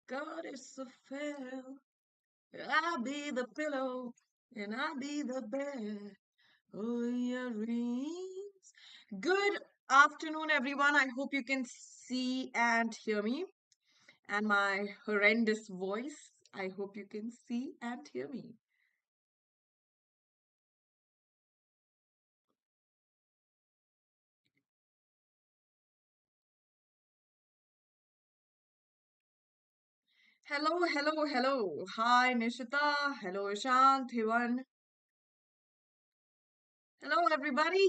God is so fair. I'll be the pillow and I'll be the bed. Oh, your dreams. Good afternoon, everyone. I hope you can see and hear me. And my horrendous voice, I hope you can see and hear me. Hello, hello, hello. Hi, Nishita. Hello, Ishant, Hivan. Hello, everybody.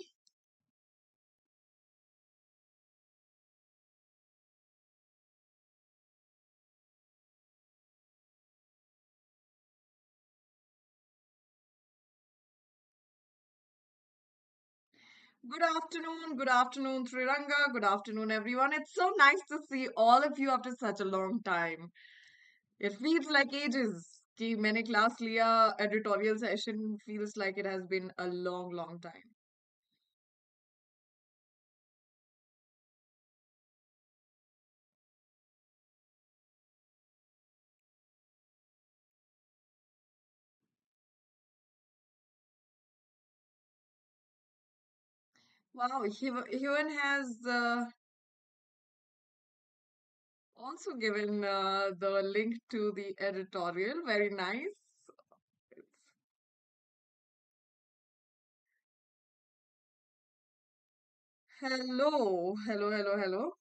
Good afternoon, Triranga. Good afternoon, everyone. It's so nice to see all of you after such a long time. It feels like ages कि मैंने class लिया editorial session feels like it has been a long time. Wow, Hyun has also given the link to the editorial. Very nice. Hello, hello, hello, hello.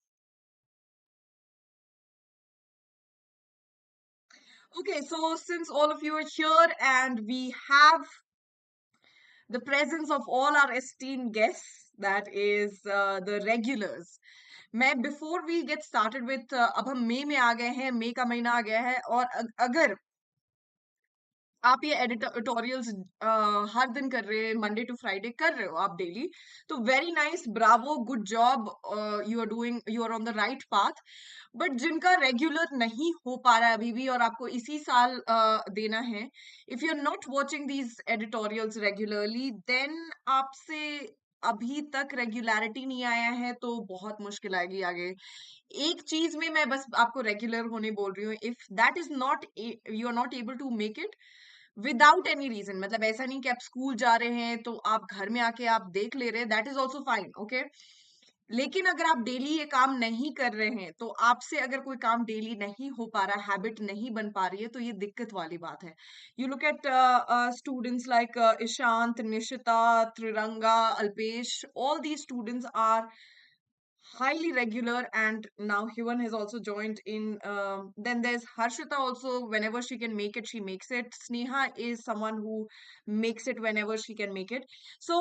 Okay, so since all of you are here and we have the presence of all our esteemed guests, that is the regulars. मैं before we get started with अब हम मई में आ गए हैं मई का महीना आ गया है और अगर आप ये एडिटोरियल्स हर दिन कर रहे हैं मंडे टू फ्राइडे कर रहे हो आप डेली तो very nice bravo good job you are doing you are on the right path but जिनका रेगुलर नहीं हो पा रहा है अभी भी और आपको इसी साल देना है if you are not watching these editorials regularly then आपसे अभी तक रेगुलरिटी नहीं आया है तो बहुत मुश्किल आएगी आगे एक चीज में मैं बस आपको रेगुलर होने बोल रही हूँ if that is not you are not able to make it without any reason मतलब ऐसा नहीं कि आप स्कूल जा रहे हैं तो आप घर में आके आप देख ले रहे हैं that is also fine okay लेकिन अगर आप डेली ये काम नहीं कर रहे हैं तो आपसे अगर कोई काम डेली नहीं हो पा रहा हैबिट नहीं बन पा रही है तो ये दिक्कत वाली बात है you look at students like Ishant Nishita Triranga Alpesh all these students are highly regular and now Hivan has also joined in then there's Harshita also whenever she can make it she makes it Sneha is someone who makes it whenever she can make it so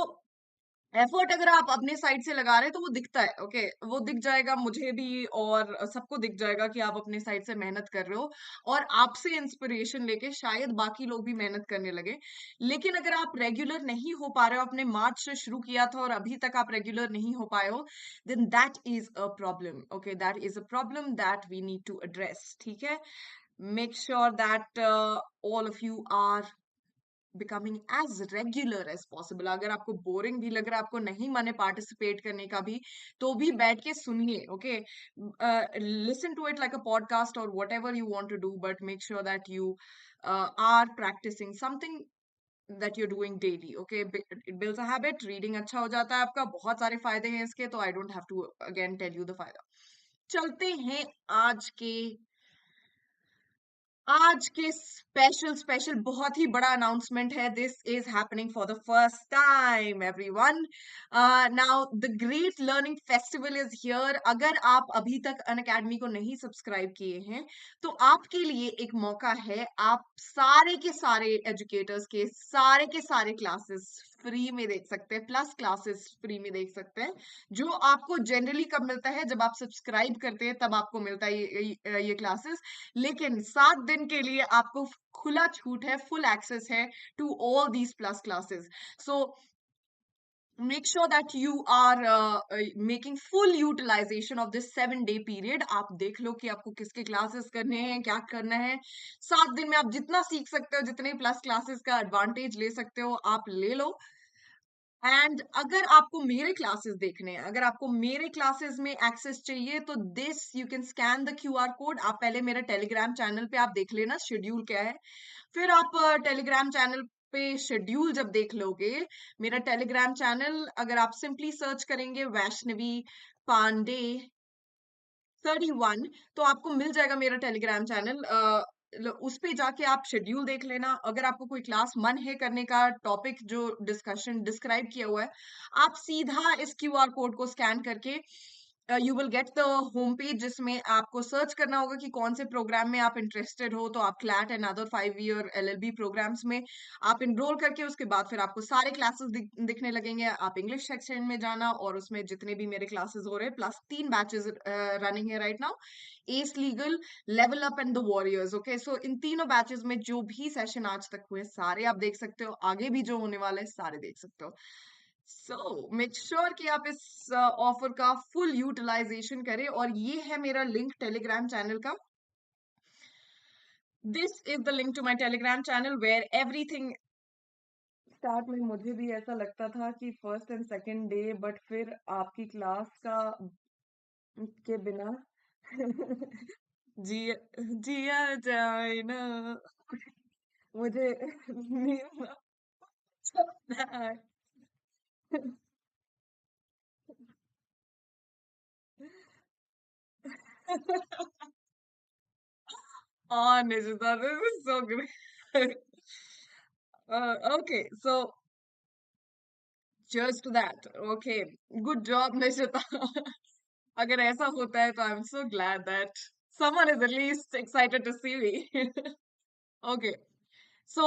effort अगर आप अपने side से लगा रहे हैं तो वो दिखता है ओके वो दिख जाएगा मुझे भी और सबको दिख जाएगा कि आप अपने साइड से मेहनत कर रहे हो और आपसे इंस्पिरेशन लेके शायद बाकी लोग भी मेहनत करने लगे लेकिन अगर आप रेगुलर नहीं हो पा रहे हो आपने मार्च से शुरू किया था और अभी तक आप रेगुलर नहीं हो पाए हो then that is a problem okay that is a problem that we need to address ठीक है make sure that all of you are becoming as regular as possible अगर आपको बोरिंग भी लग रहा है आपको नहीं माने पार्टिसिपेट करने का भी तो भी बैठ के सुनिए okay listen to it like a podcast और whatever you want to do but make sure that you are practising something that you're doing daily okay it builds a habit reading अच्छा हो जाता है आपका बहुत सारे फायदे हैं इसके तो I don't have to again tell you the फायदा चलते हैं आज के आज के स्पेशल स्पेशल बहुत ही बड़ा अनाउंसमेंट है this is happening for the first time everyone now the great learning festival is here अगर आप अभी तक अनअकैडमी को नहीं सब्सक्राइब किए हैं तो आपके लिए एक मौका है आप सारे के सारे एजुकेटर्स के सारे क्लासेस फ्री में देख सकते हैं प्लस क्लासेस फ्री में देख सकते हैं जो आपको जनरली कब मिलता है जब आप सब्सक्राइब करते हैं तब आपको मिलता है ये क्लासेस लेकिन 7 दिन के लिए आपको खुला छूट है फुल एक्सेस है to all these plus classes so make sure that you are making full utilization of this 7 day period आप देख लो कि आपको किसके क्लासेस करने हैं क्या करना है 7 दिन में आप जितना सीख सकते हो जितने प्लस क्लासेस का एडवांटेज ले सकते हो आप ले लो एंड अगर आपको मेरे क्लासेस देखने हैं, अगर आपको मेरे क्लासेस में एक्सेस चाहिए, तो this you can scan the QR code. आप पहले मेरा टेलीग्राम चैनल पे आप देख लेना शेड्यूल क्या है, फिर आप टेलीग्राम चैनल पे शेड्यूल जब देख लोगे, मेरा टेलीग्राम चैनल अगर आप सिंपली सर्च करेंगे वैष्णवी पांडे 31, तो आपको मिल जाएगा मेरा टेलीग्राम चैनल। उस पे जाके आप शेड्यूल देख लेना। अगर आपको कोई क्लास मन है करने का, टॉपिक जो डिस्कशन डिस्क्राइब किया हुआ है, आप सीधा इस क्यूआर कोड को स्कैन करके you will get the home page, जिसमें आपको सर्च करना होगा कि कौन से प्रोग्राम में आप इंटरेस्टेड हो। तो आप CLAT and other 5 year LLB programmes में आप इनरोल करके उसके बाद फिर आपको सारे क्लासेस दिखने लगेंगे। आप इंग्लिश सेक्शन में जाना और उसमें जितने भी मेरे क्लासेस हो रहे हैं, प्लस 3 बैचेस रनिंग है right now, ace legal, level up and the warriors. Okay, so इन तीनों बैचेस में जो भी सेशन आज तक हुए सारे आप देख सकते हो, आगे भी जो होने वाला है सारे देख सकते हो। सो मेक श्योर कि आप इस ऑफर का फुल यूटिलाइजेशन करें। और ये है मेरा लिंक टेलीग्राम चैनल का। This is the link to my Telegram channel where everything. Start में मुझे भी ऐसा लगता था कि first and second day, but फिर आपकी क्लास का के बिना जी जिया जाए ना, मुझे नींद ना आता है। Oh, Nishita, this is so great. Okay, so just that. Okay, good job, Nishita. अगर ऐसा होता है तो I'm so glad that someone is at least excited to see me. Okay, so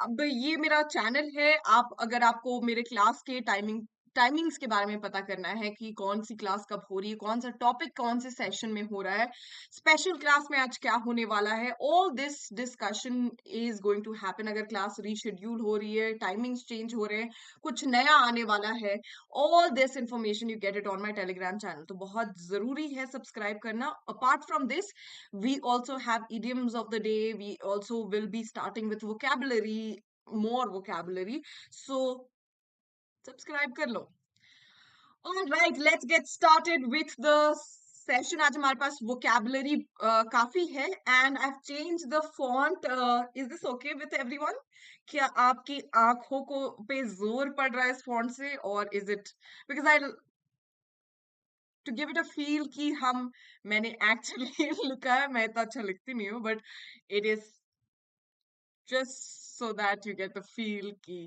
अब ये मेरा चैनल है। आप अगर आपको मेरे क्लास के टाइमिंग्स के बारे में पता करना है कि कौन सी क्लास कब हो रही है, कौन सा टॉपिक कौन से सेशन में हो रहा है, स्पेशल क्लास में आज क्या होने वाला है, all this discussion is going to happen. अगर क्लास रीशेड्यूल हो रही है, टाइमिंग्स चेंज हो रहे हैं, कुछ नया आने वाला है, all this information you get it on my Telegram channel. तो बहुत जरूरी है सब्सक्राइब करना। Apart from this, we also have idioms of the day. We also will be starting with vocabulary, more vocabulary. So subscribe kar lo. All right, let's get started with the session. आज हमारे पास vocabulary काफी है, and I've changed the font. Is this okay with everyone? क्या आपकी आंखों को पे जोर पड़ रहा है इस font से, or is it because I to give it a feel कि हम मैंने actually लिखा है। मैं इतना अच्छा लिखती नहीं हूँ, but it is just so that you get the feel कि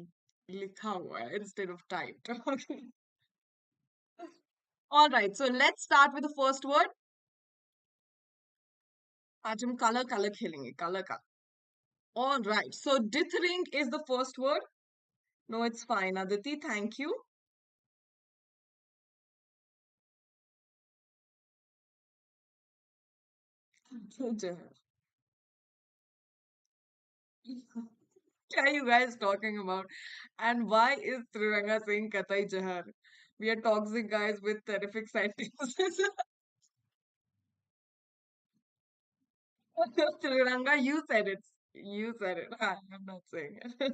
लिखा हुआ है instead of typed. Okay. All right, so let's start with the first word. आज हम color color खेलेंगे, color color. All right, so dithering is the first word. No, it's fine, Aditi, thank you. What are you guys talking about? And why is Trivanga saying Katai Jahar? We are toxic guys with terrific sentences. Trivanga, you said it. You said it. I'm not saying it.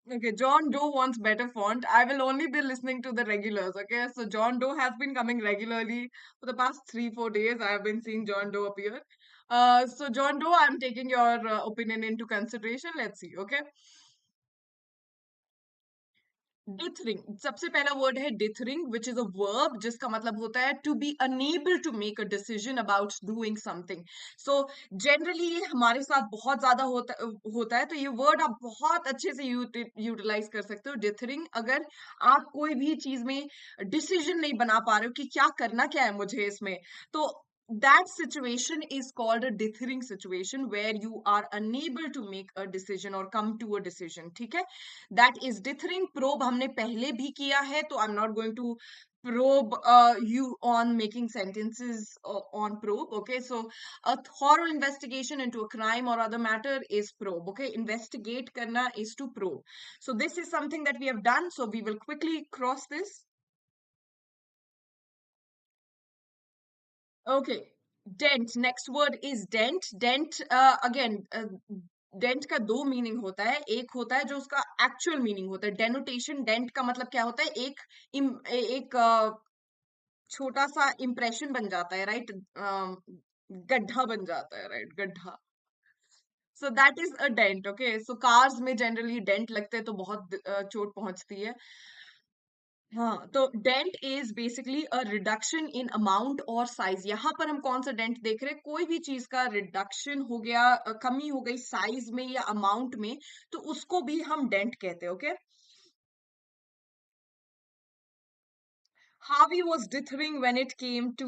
Okay, John Doe wants better font. I will only be listening to the regulars. Okay, so John Doe has been coming regularly for the past 3 4 days. I have been seeing John Doe appear. So John Doe, I'm taking your opinion into consideration. Let's see. Okay. Dithering, सबसे पहला word है dithering, which is a verb जिसका मतलब होता है to be unable to make a decision about doing something. So generally ये हमारे साथ बहुत ज्यादा होता है, तो ये वर्ड आप बहुत अच्छे से यूटिलाइज कर सकते हो। डिथरिंग, अगर आप कोई भी चीज में डिसीजन नहीं बना पा रहे हो कि क्या करना क्या है मुझे इसमें, तो that situation is called a dithering situation where you are unable to make a decision or come to a decision. ठीक है, that is dithering. Probe हमने पहले भी किया है, तो I'm not going to probe you on making sentences on probe. Okay, so a thorough investigation into a crime or other matter is probe. Okay, investigate करना is to probe. So this is something that we have done, so we will quickly cross this. Okay, dent. Next word is dent. Dent, again, dent का दो meaning होता है, एक होता है जो उसका एक्चुअल मीनिंग होता है डेनोटेशन। डेंट का मतलब क्या होता है, एक छोटा सा इम्प्रेशन बन जाता है, राइट, गड्ढा बन जाता है, राइट, गड्ढा। So that is a dent, okay. So cars में जनरली डेंट लगते हैं तो बहुत चोट पहुंचती है। हाँ, तो dent is basically a reduction in amount और साइज। यहाँ पर हम कौन सा डेंट देख रहे हैं, कोई भी चीज का रिडक्शन हो गया, कमी हो गई साइज में या अमाउंट में, तो उसको भी हम डेंट कहते हैं, okay. Harvey was dithering when it came to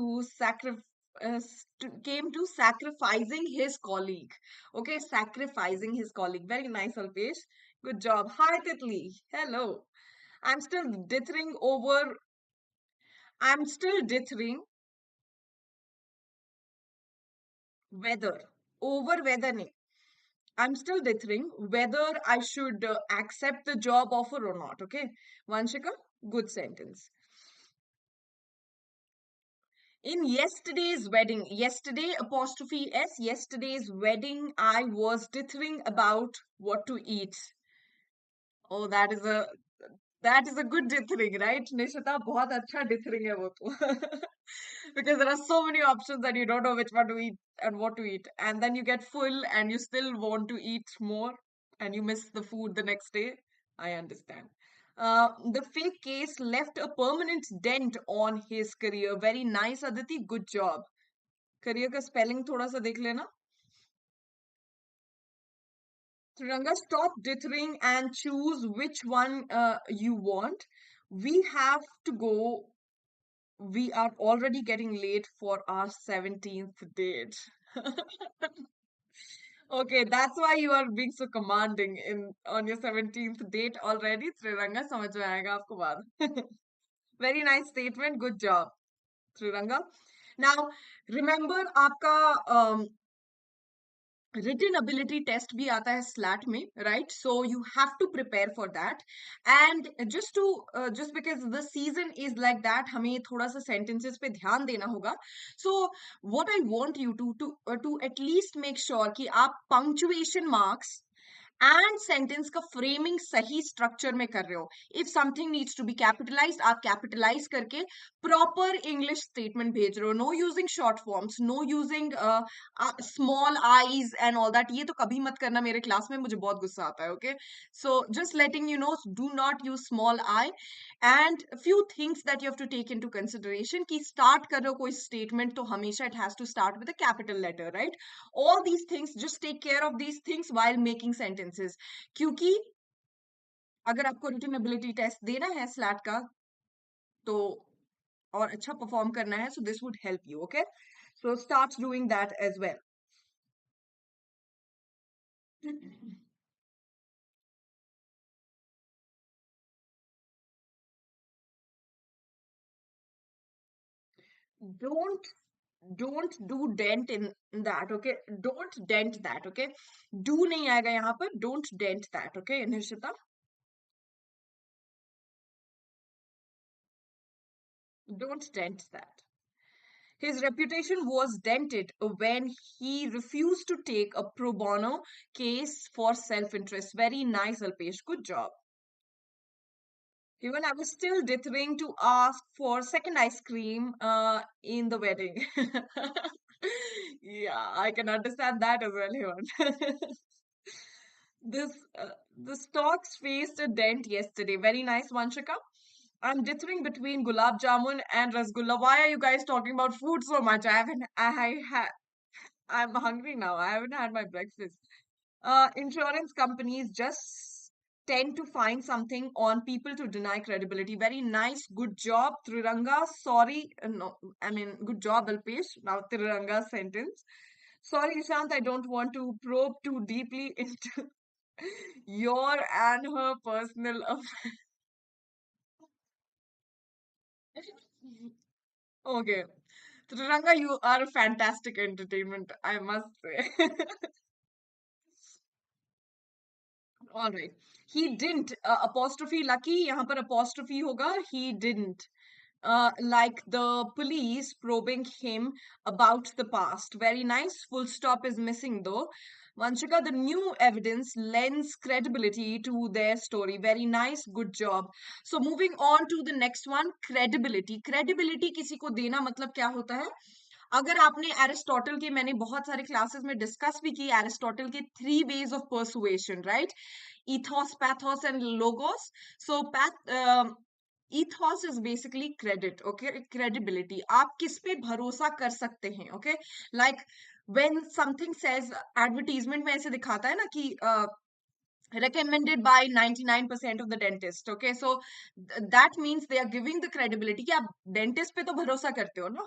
sacrificing his colleague. Okay, sacrificing his colleague. Very nice, Alpesh. Good job. Hi, Titli. Hello. I'm still dithering over. I'm still dithering whether over whether. nahi. I'm still dithering whether I should accept the job offer or not. Okay, Vanshika, good sentence. In yesterday's wedding, yesterday apostrophe s, yesterday's wedding, I was dithering about what to eat. Oh, that is a good dithering, right, Nishita? बहुत अच्छा dithering है वो तो. Because there are so many options that you don't know which one to eat and what to eat, and then you get full and you still want to eat more, and you miss the food the next day. I understand. The fake case left a permanent dent on his career. Very nice, Aditi. Good job. Career का spelling थोड़ा सा देख लेना. Tranga, stop dithering and choose which one you want. We have to go. We are already getting late for our 17th date. Okay, that's why you are being so commanding in on your 17th date already. Triranga, समझ में आएगा आपको बाद. Very nice statement. Good job, Triranga. Now, remember आपका written ability test भी आता है SLAT में, right? So you have to prepare for that. And just because the season is like that, हमें थोड़ा सा sentences पे ध्यान देना होगा. So what I want you to at least make sure कि आप punctuation marks एंड सेंटेंस का फ्रेमिंग सही स्ट्रक्चर में कर रहे हो. If something needs to be capitalised, आप कैपिटलाइज करके प्रॉपर इंग्लिश स्टेटमेंट भेज रहे हो. No using short forms, no using small I's and all that. ये तो कभी मत करना मेरे क्लास में, मुझे बहुत गुस्सा आता है. Okay, so just letting you know, do not use small I. And few things that you have to take into consideration कि स्टार्ट कर रहे हो कोई स्टेटमेंट तो हमेशा it has to start with a capital letter, right? All these things, just take care of these things while making sentences. क्योंकि अगर आपको written ability test देना है SLAT का, तो और अच्छा परफॉर्म करना है, so this would help you. Okay, so start doing that as well. don't don't do dent in that. Okay, don't dent that. Okay, do नहीं आएगा यहाँ पर. Don't dent that. Okay, Nishita, don't dent that. His reputation was dented when he refused to take a pro bono case for self-interest. Very nice, Alpesh. Good job. Even I was still dithering to ask for second ice cream in the wedding. Yeah, I can understand that as well, Heman. This the stocks faced a dent yesterday. Very nice, Vanshika. I'm dithering between gulab jamun and rasgulla. Why are you guys talking about food so much? I'm hungry now. I haven't had my breakfast. Insurance companies just tend to find something on people to deny credibility. Very nice. Good job, Triranga. Sorry, no, I mean, good job, Alpesh. Now, Triranga's sentence. Sorry, Ishant, I don't want to probe too deeply into your and her personal affairs. Okay. Triranga, you are a fantastic entertainment, I must say. All right. He didn't. Apostrophe lucky. यहाँ पर apostrophe होगा. He didn't. Like the police probing him about the past. Very nice. Full stop is missing though. Vanshika, the new evidence lends credibility to their story. Very nice, good job. So moving on to the next one, credibility. Credibility किसी को देना मतलब क्या होता है? अगर आपने Aristotle के, मैंने बहुत सारे क्लासेस में डिस्कस भी की एरिस्टोटल के 3 ways of persuasion, right? Ethos, pathos and logos. So ethos is basically credit, okay? Credibility. आप किस पे भरोसा कर सकते हैं, okay? Like when something says, advertisement में ऐसे दिखाता है ना कि recommended by 99% of the dentist, okay? So that means they are giving the credibility कि आप dentist पे तो भरोसा करते हो ना,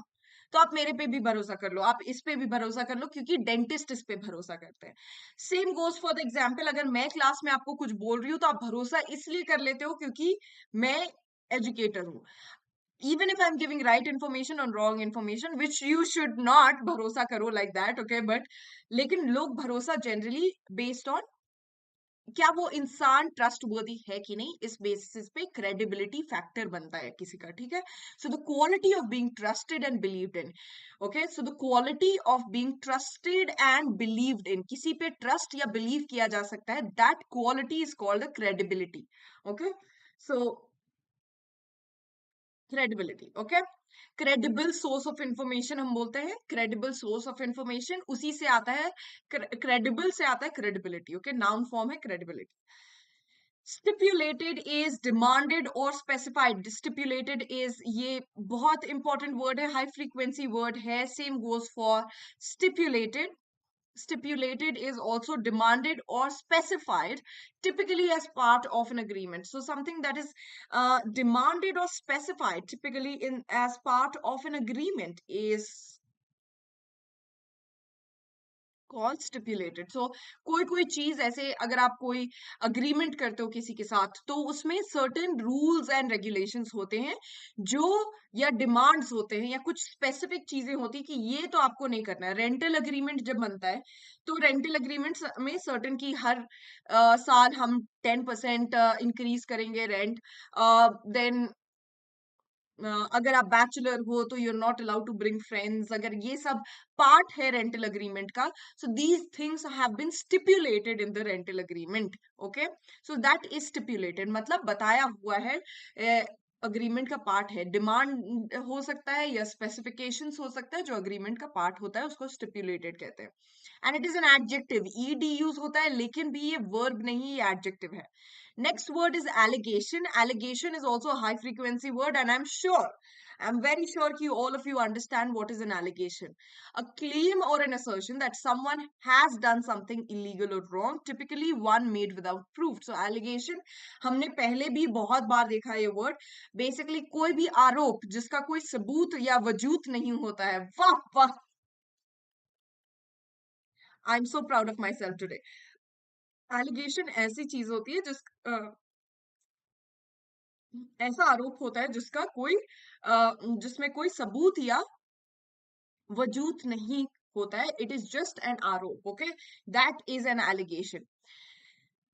तो आप मेरे पे भी भरोसा कर लो, आप इस पे भी भरोसा कर लो, क्योंकि डेंटिस्ट इस पे भरोसा करते हैं. Same goes for the example, अगर मैं क्लास में आपको कुछ बोल रही हूँ तो आप भरोसा इसलिए कर लेते हो क्योंकि मैं एजुकेटर हूँ. Even if I'm giving right information or wrong information, which you should not भरोसा करो like that, okay? But लेकिन लोग भरोसा generally based on क्या वो इंसान ट्रस्ट वर्दी है कि नहीं, इस बेसिस पे क्रेडिबिलिटी फैक्टर बनता है किसी का, ठीक है? So the quality of being trusted and believed in, okay? So the quality of being trusted and believed in, किसी पे ट्रस्ट या बिलीव किया जा सकता है, that quality is called the credibility, okay? So credibility, okay? Credible source of information हम बोलते हैं, क्रेडिबल सोर्स ऑफ इंफॉर्मेशन, उसी से आता है, क्रेडिबल से आता है क्रेडिबिलिटी, ओके? नाउन फॉर्म है credibility. Stipulated is demanded or specified. Stipulated is, ये बहुत important word है, high frequency word है. Same goes for stipulated. Stipulated is also demanded or specified, typically as part of an agreement. So something that is demanded or specified typically in as part of an agreement is call stipulated. So कोई कोई चीज ऐसे, अगर आप कोई agreement करते हो किसी के साथ, तो उसमें सर्टेन रूल्स एंड रेगुलेशंस होते हैं जो, या डिमांड्स होते हैं, या कुछ स्पेसिफिक चीजें होती है कि ये तो आपको नहीं करना है. रेंटल अग्रीमेंट जब बनता है, तो रेंटल अग्रीमेंट्स में सर्टेन की हर साल हम 10% इंक्रीज करेंगे रेंट. देन अगर आप बैचलर हो तो you are not allowed to bring friends, अगर ये सब पार्ट है रेंटल अग्रीमेंट का. So these things have been stipulated in the rental agreement, okay? So that is stipulated, मतलब बताया हुआ है, अग्रीमेंट का पार्ट है. डिमांड हो सकता है या स्पेसिफिकेशंस हो सकता है, जो अग्रीमेंट का पार्ट होता है उसको स्टिपुलेटेड कहते हैं. And it is an adjective, ED use होता है, लेकिन भी ये वर्ब नहीं, ये एडजेक्टिव है. Next word is allegation. Allegation is also a high frequency word, and I'm very sure you all of you understand what is an allegation. A claim or an assertion that someone has done something illegal or wrong, typically one made without proof. So allegation, हमने पहले भी बहुत बार देखा ये word. Basically कोई भी आरोप जिसका कोई सबूत या वजूद नहीं होता है. वाह वाह, I'm so proud of myself today. Allegation ऐसी चीज होती है जिस ऐसा आरोप होता है जिसका कोई जिसमें कोई सबूत या वजूद नहीं होता है. इट इज जस्ट एन आरोप, okay? That is an allegation.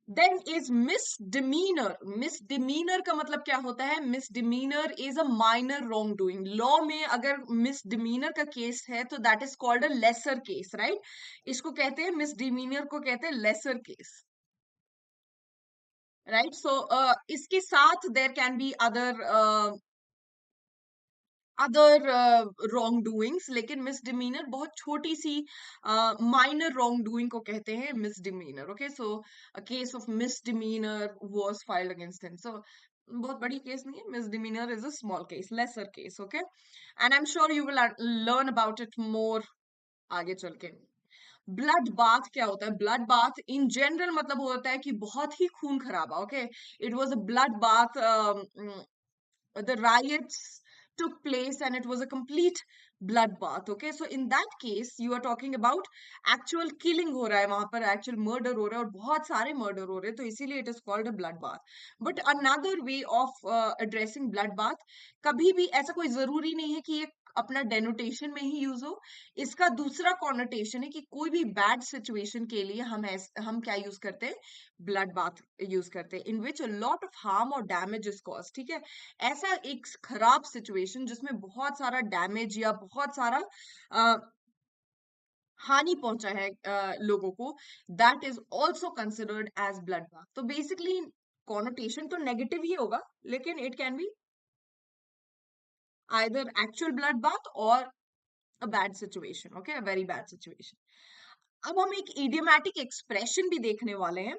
Then is misdemeanour. Misdemeanour का मतलब क्या होता है? Misdemeanour is a minor wrongdoing. Law में अगर मिसडिमीनर का केस है तो that is called a lesser case, right? इसको कहते हैं, मिसडिमीनर को कहते हैं लेसर केस, राइट? सो इसके साथ there can be other wrong doings, लेकिन मिसडिमीनर बहुत छोटी सी माइनर रॉन्ग डूइंग को कहते हैं misdemeanour, okay? So a case of misdemeanour was filed against him. So बहुत बड़ी केस नहीं है, misdemeanour is a small case, lesser case, okay? And I am sure you will learn about it more आगे चल के. Blood bath क्या होता है? ब्लड बाथ इन जनरल मतलब होता है कि बहुत ही खून खराबा, okay? It was a blood bath. The riots took place and it was a complete bloodbath, okay? So in that case you are talking about actual killing हो रहा है वहां पर, actual murder हो रहा है, और बहुत सारे murder हो रहे हैं, तो इसीलिए it is called a bloodbath. But another way of addressing bloodbath, कभी भी ऐसा कोई जरूरी नहीं है कि ये अपना डेनोटेशन में ही यूज हो. इसका दूसरा कॉनोटेशन है कि कोई भी बैड सिचुएशन के लिए हम क्या यूज करते हैं? ब्लड बाथ यूज करते हैं, इन विच अ लॉट ऑफ हार्म और डैमेज इज कॉज, ठीक है? ऐसा एक खराब सिचुएशन जिसमें बहुत सारा डैमेज या बहुत सारा हानि पहुंचा है लोगों को, that is also considered as bloodbath. तो बेसिकली कॉनोटेशन तो नेगेटिव ही होगा, लेकिन it can be either actual bloodbath और a bad situation. Okay, a very bad situation. अब हम एक इडियोमैटिक एक्सप्रेशन भी देखने वाले हैं.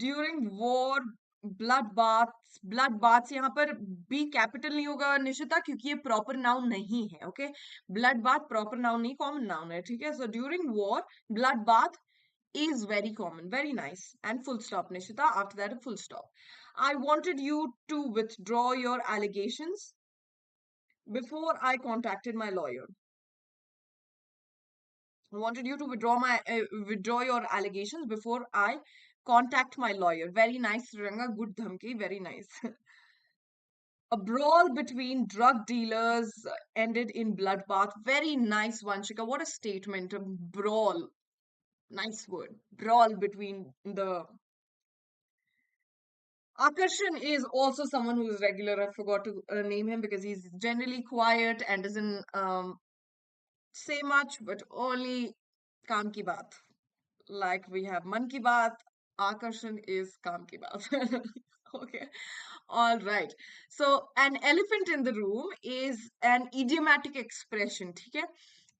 ड्यूरिंग वॉर ब्लड बाथ्स, यहाँ पर बी कैपिटल नहीं होगा निशिता, क्योंकि ये प्रॉपर नाउन नहीं है. Okay, blood bath proper noun नहीं, कॉमन नाउन है. ठीक है, so during war blood bath is very common. Very nice. And full stop, Nishita. After that, a full stop. I wanted you to withdraw your allegations before I contacted my lawyer. I wanted you to withdraw your allegations before I contact my lawyer. Very nice, Ranga. Good dhamki. Very nice. A brawl between drug dealers ended in bloodbath. Very nice, Vanshika. What a statement. A brawl. Nice word. Brawl between the Akarshan is also someone who is regular. I forgot to name him because he's generally quiet and doesn't say much, but only Kaam Ki Baat. Like we have Man Ki Baat, Akarshan is Kaam Ki Baat. Okay. All right. So, an elephant in the room is an idiomatic expression. ठीक है?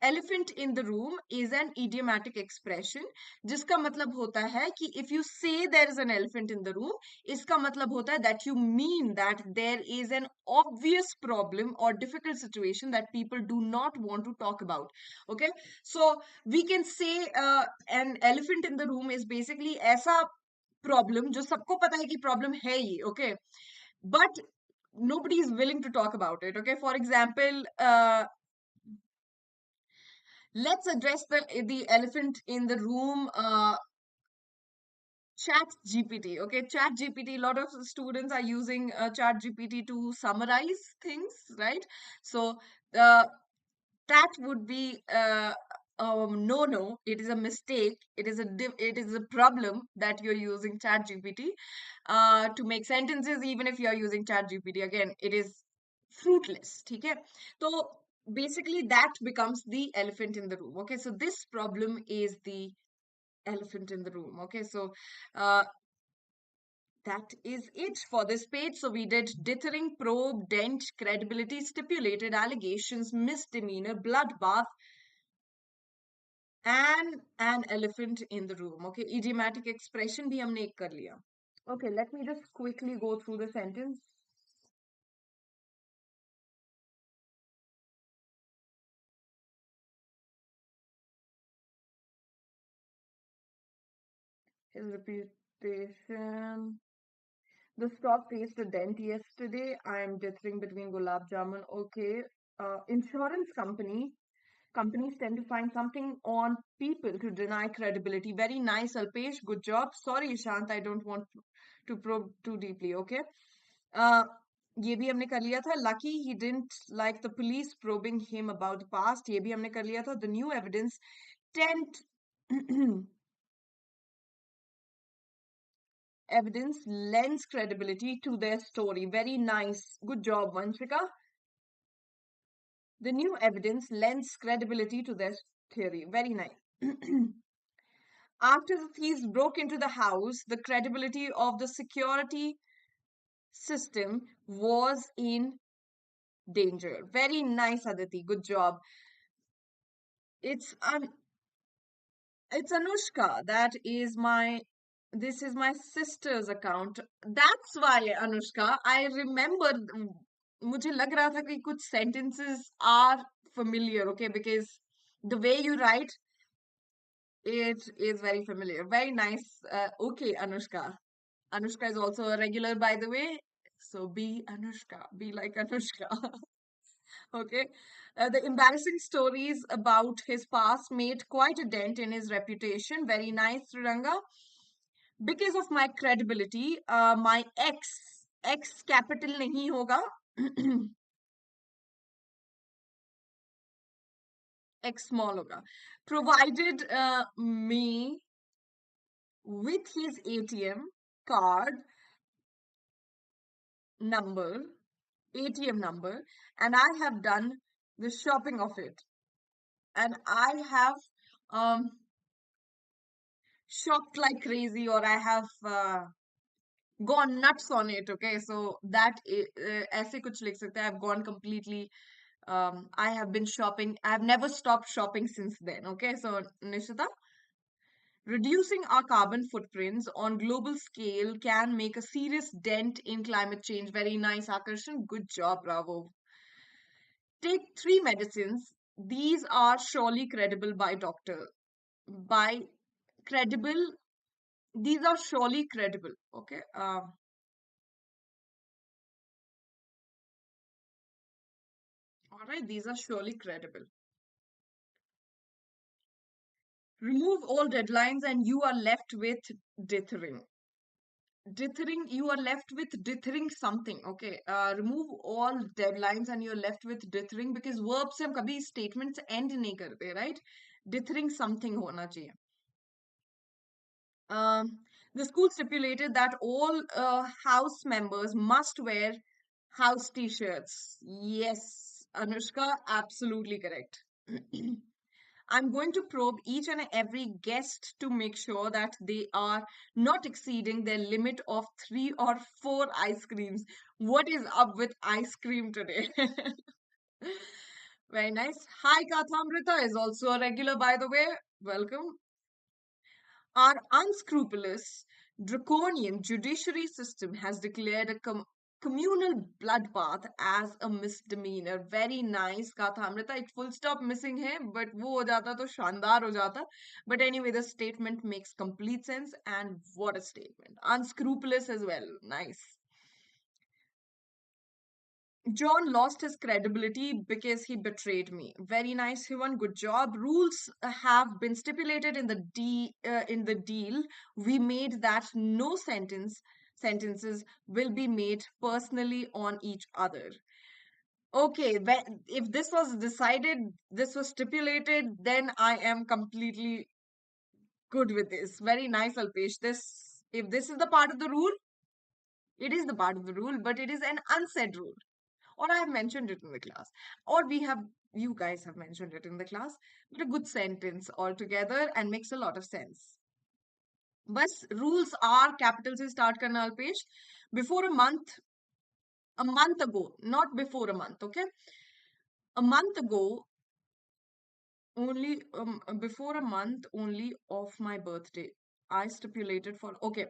Elephant in the room is an idiomatic expression जिसका मतलब होता है कि if you say there is an elephant in the room, इसका मतलब होता है that you mean that there is an obvious problem or difficult situation that people do not want to talk about. Okay, so we can say an elephant in the room is basically ऐसा problem जो सबको पता है कि problem है ये. Okay, but nobody is willing to talk about it. Okay, for example, let's address the elephant in the room. Chat GPT. Okay, Chat GPT. A lot of students are using Chat GPT to summarize things, right? So that would be no. It is a mistake. It is a problem that you're using Chat GPT to make sentences. Even if you're using Chat GPT, again, it is fruitless. Okay, so basically that becomes the elephant in the room. Okay, so this problem is the elephant in the room. Okay, so uh, that is it for this page. So we did dithering, probe, dent, credibility, stipulated, allegations, misdemeanor, bloodbath, and an elephant in the room. Okay, idiomatic expression bhi humne ek kar liya. Okay, let me just quickly go through the sentence. His reputation. The stock faced a dent yesterday. I'm dithering between gulab jamun. Okay. Insurance companies tend to find something on people to deny credibility. Very nice, Alpesh. Good job. Sorry, Ishant, I don't want to probe too deeply. Okay. Uh, ये भी हमने कर लिया था. Lucky he didn't like the police probing him about the past. ये भी हमने कर लिया था. The new evidence tend evidence lends credibility to their story. Very nice. Good job, Vanshika. The new evidence lends credibility to their theory. Very nice. After the thieves broke into the house, the credibility of the security system was in danger. Very nice, Aditi. Good job. It's it's Anushka. This is my sister's account. That's why, Anushka, I remember मुझे लग रहा था कि कुछ sentences are familiar, okay? Because the way you write, it is very familiar. Very nice. Okay, Anushka. Anushka is also a regular, by the way. So be Anushka. Be like Anushka. Okay. The embarrassing stories about his past made quite a dent in his reputation. Very nice, Ranga. Because of my credibility, my X capital nahi hoga. X small hoga. Provided me with his ATM card number, ATM number, and I have done the shopping of it. and I have um shopped like crazy, or I have gone nuts on it. Okay, so ऐसे कुछ लिख सकते हैं, I've gone completely. I have been shopping. I have never stopped shopping since then. Okay, so Nishita, reducing our carbon footprints on global scale can make a serious dent in climate change. Very nice, Akarshan. Good job, bravo. Take three medicines. These are surely credible by doctor. By credible, these are surely credible. Okay. All right. These are surely credible. Remove all deadlines and you are left with dithering. Dithering, you are left with dithering something. Okay. Remove all deadlines and you're left with dithering, because verbs से हम कभी statements end नहीं करते, right? Dithering something होना चाहिए. Um, the school stipulated that all house members must wear house t-shirts. Yes, Anushka, absolutely correct. I'm going to probe each and every guest to make sure that they are not exceeding their limit of 3 or 4 ice creams. What is up with ice cream today? Very nice. Hi, Kathamrita is also a regular, by the way. Welcome. Our unscrupulous, draconian judiciary system has declared a communal bloodbath as a misdemeanor. Very nice, Kathamrita. एक full stop missing है, but वो हो जाता तो शानदार हो जाता. But anyway, the statement makes complete sense, and what a statement. Unscrupulous as well. Nice. John lost his credibility because he betrayed me. Very nice, Hivan. Good job. Rules have been stipulated in in the deal we made that no sentences will be made personally on each other. Okay, if this was decided, this was stipulated, then I am completely good with this. Very nice, Alpesh. This, if this is the part of the rule, it is the part of the rule, but it is an unsaid rule, or I have mentioned it in the class, or you guys have mentioned it in the class, but a good sentence altogether and makes a lot of sense. Bus rules are capital से start करना Alpesh. Before a month ago, not before a month, okay? A month ago, only before a month only of my birthday, I stipulated for, okay,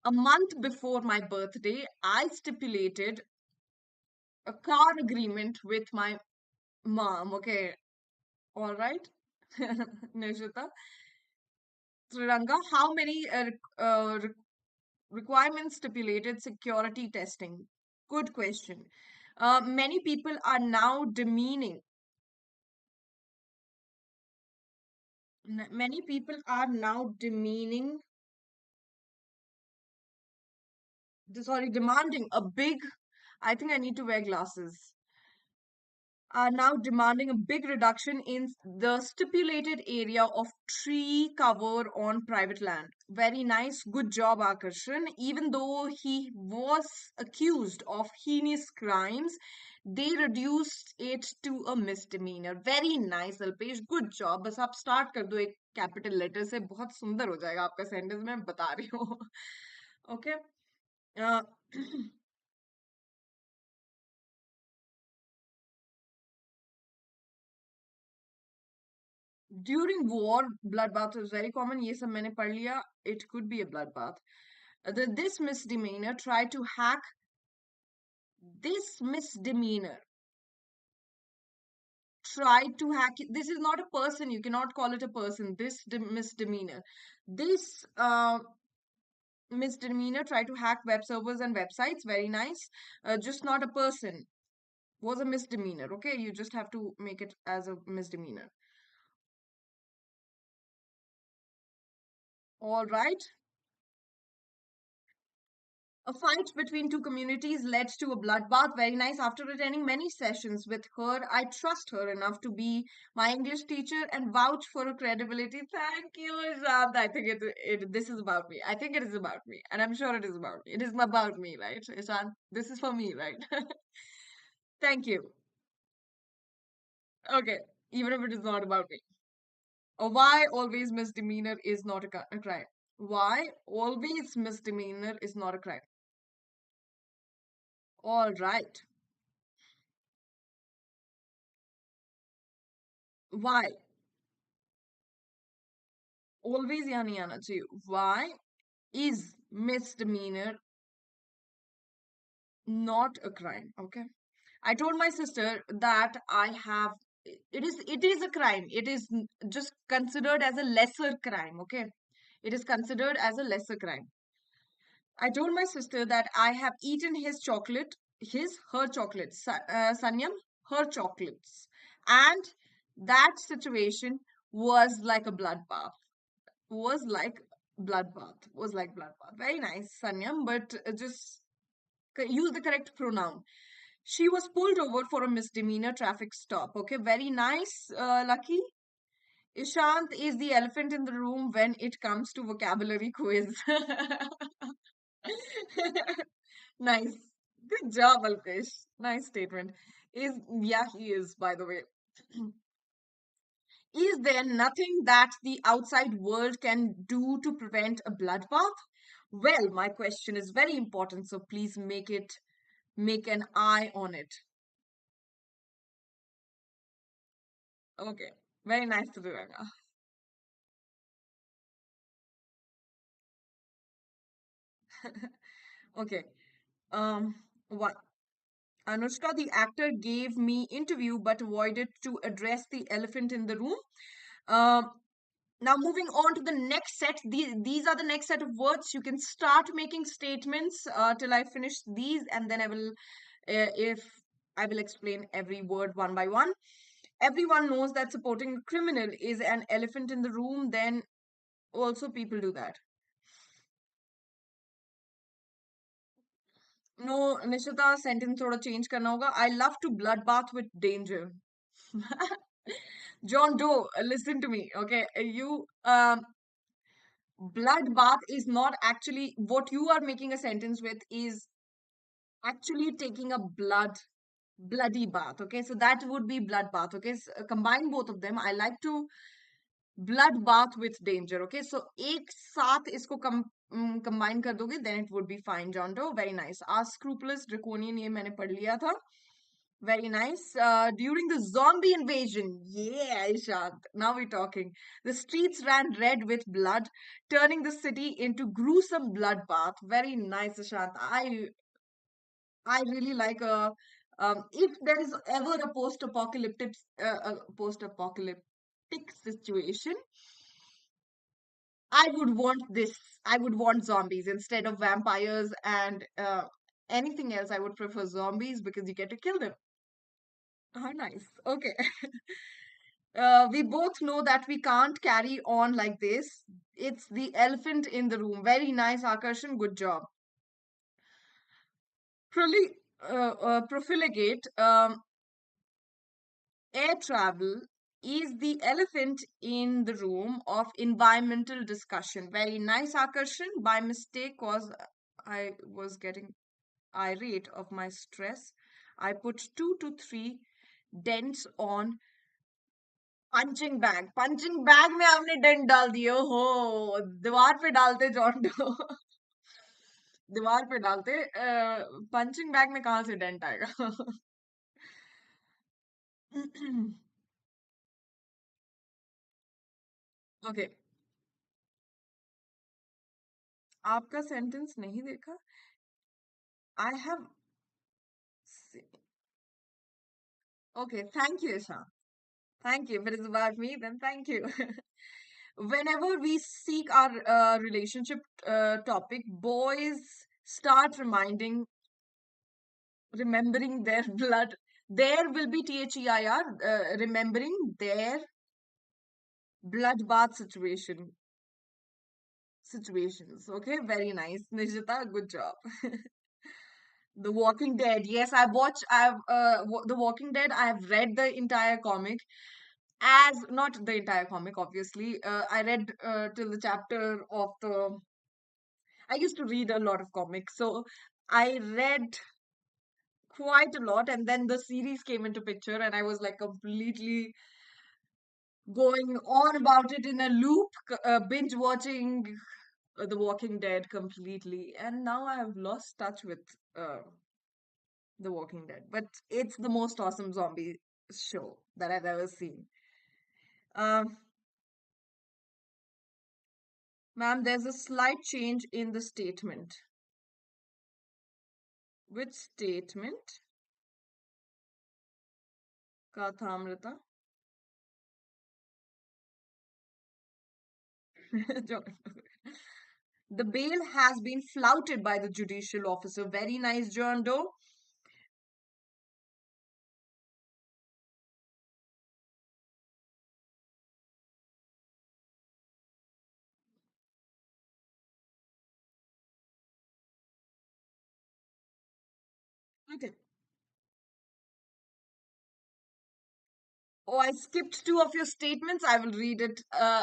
a month before my birthday, I stipulated a car agreement with my mom, okay? All right. Nishita. Triranga, how many requirements stipulated security testing? Good question. Many people are now demeaning. Many people are now demeaning, sorry, demanding a big, I think I need to wear glasses, are now demanding a big reduction in the stipulated area of tree cover on private land. Very nice. Good job, Akarshan. Even though he was accused of heinous crimes, they reduced it to a misdemeanor. Very nice, Alpesh. Good job. बस आप start कर दो एक capital letter से, बहुत सुंदर हो जाएगा आपका sentence, मैं बता रही हूँ. Okay. Uh, During war, bloodbath is very common. ये सब मैंने पढ़ लिया. It could be a bloodbath. This misdemeanor tried to hack. This misdemeanor tried to hack. This is not a person. You cannot call it a person. This misdemeanor. This misdemeanor tried to hack web servers and websites. Very nice. Just not a person. Was a misdemeanor. Okay, you just have to make it as a misdemeanor. All right. A fight between two communities led to a bloodbath. Very nice. After attending many sessions with her, I trust her enough to be my English teacher and vouch for her credibility. Thank you, Ishant. I think this is about me. I think it is about me. And I'm sure it is about me. It is about me, right, Ishant? This is for me, right? Thank you. Okay. even if it is not about me. Or why always misdemeanor is not a crime? Why always misdemeanor is not a crime? All right. Why? Always यहाँ नहीं आना चाहिए. Why is misdemeanor not a crime? Okay. I told my sister that I have it is a crime. It is just considered as a lesser crime. Okay. It is considered as a lesser crime. I told my sister that I have eaten her chocolates, Sanyam, her chocolates. And that situation was like a bloodbath. Was like bloodbath. Was like bloodbath. Very nice, Sanyam, but just use the correct pronoun. She was pulled over for a misdemeanor traffic stop. Okay, very nice, Lucky. Ishant is the elephant in the room when it comes to vocabulary quiz. Nice. Good job, Alpesh. Nice statement. Yeah, he is, by the way. Is there nothing that the outside world can do to prevent a bloodbath? Well, my question is very important, so please make an eye on it. Okay. Very nice to do that. Okay. Um, what? Anushka, the actor, gave me interview but avoided to address the elephant in the room. Um, Now, moving on to the next set. These are the next set of words. You can start making statements till I finish these, and then if I will explain every word one by one. Everyone knows that supporting a criminal is an elephant in the room. Then also people do that. No, Nishita, sentence थोड़ा change करना होगा. I love to bloodbath with danger. John Doe, listen to me, okay? Bloodbath is not actually what you are making a sentence with is actually taking a bloody bath. Okay, so that would be bloodbath. Okay, so, combine both of them. I like to bloodbath with danger. Okay, so एक साथ इसको combine कर दोगे, then it would be fine. John Doe, very nice. Unscrupulous, draconian, ये मैंने पढ़ लिया था. Very nice. During the zombie invasion, yeah, Ishant. Now we're talking. The streets ran red with blood, turning the city into gruesome bloodbath. Very nice, Ishant. I really like a. If there is ever a post-apocalyptic situation, I would want this. I would want zombies instead of vampires and anything else. I would prefer zombies because you get to kill them. How nice. Okay. We both know that we can't carry on like this. It's the elephant in the room. Very nice, Akarshan. Good job. Profligate air travel is the elephant in the room of environmental discussion. Very nice, Akarshan. By mistake, cause I was getting irate of my stress. I put 2 to 3 dents on punching bag में आपने dent डाल दिए हो दीवार पे डालते जॉन्डो दीवार पे डालते पंचिंग बैग में कहाँ से डेंट आएगा ओके आपका सेंटेंस नहीं देखा I have okay thank you Isha thank you if it is about me then thank you whenever we seek our relationship topic boys start remembering their blood. There will be THEIR, remembering their bloodbath situations. Okay, very nice. Nishita, good job. The Walking Dead. Yes, The Walking Dead. I have read the entire comic. As not the entire comic, obviously. I read till the chapter of the. I used to read a lot of comics, so I read quite a lot, and then the series came into picture, and I was like completely going on about it in a loop, binge watching The Walking Dead completely, and now I have lost touch with uh, The Walking Dead. But it's the most awesome zombie show that I've ever seen. Um, Ma'am, there's a slight change in the statement. Which statement? Kathamrita? The bail has been flouted by the judicial officer. Very nice, John Doe. Okay. Oh, I skipped two of your statements. I will read it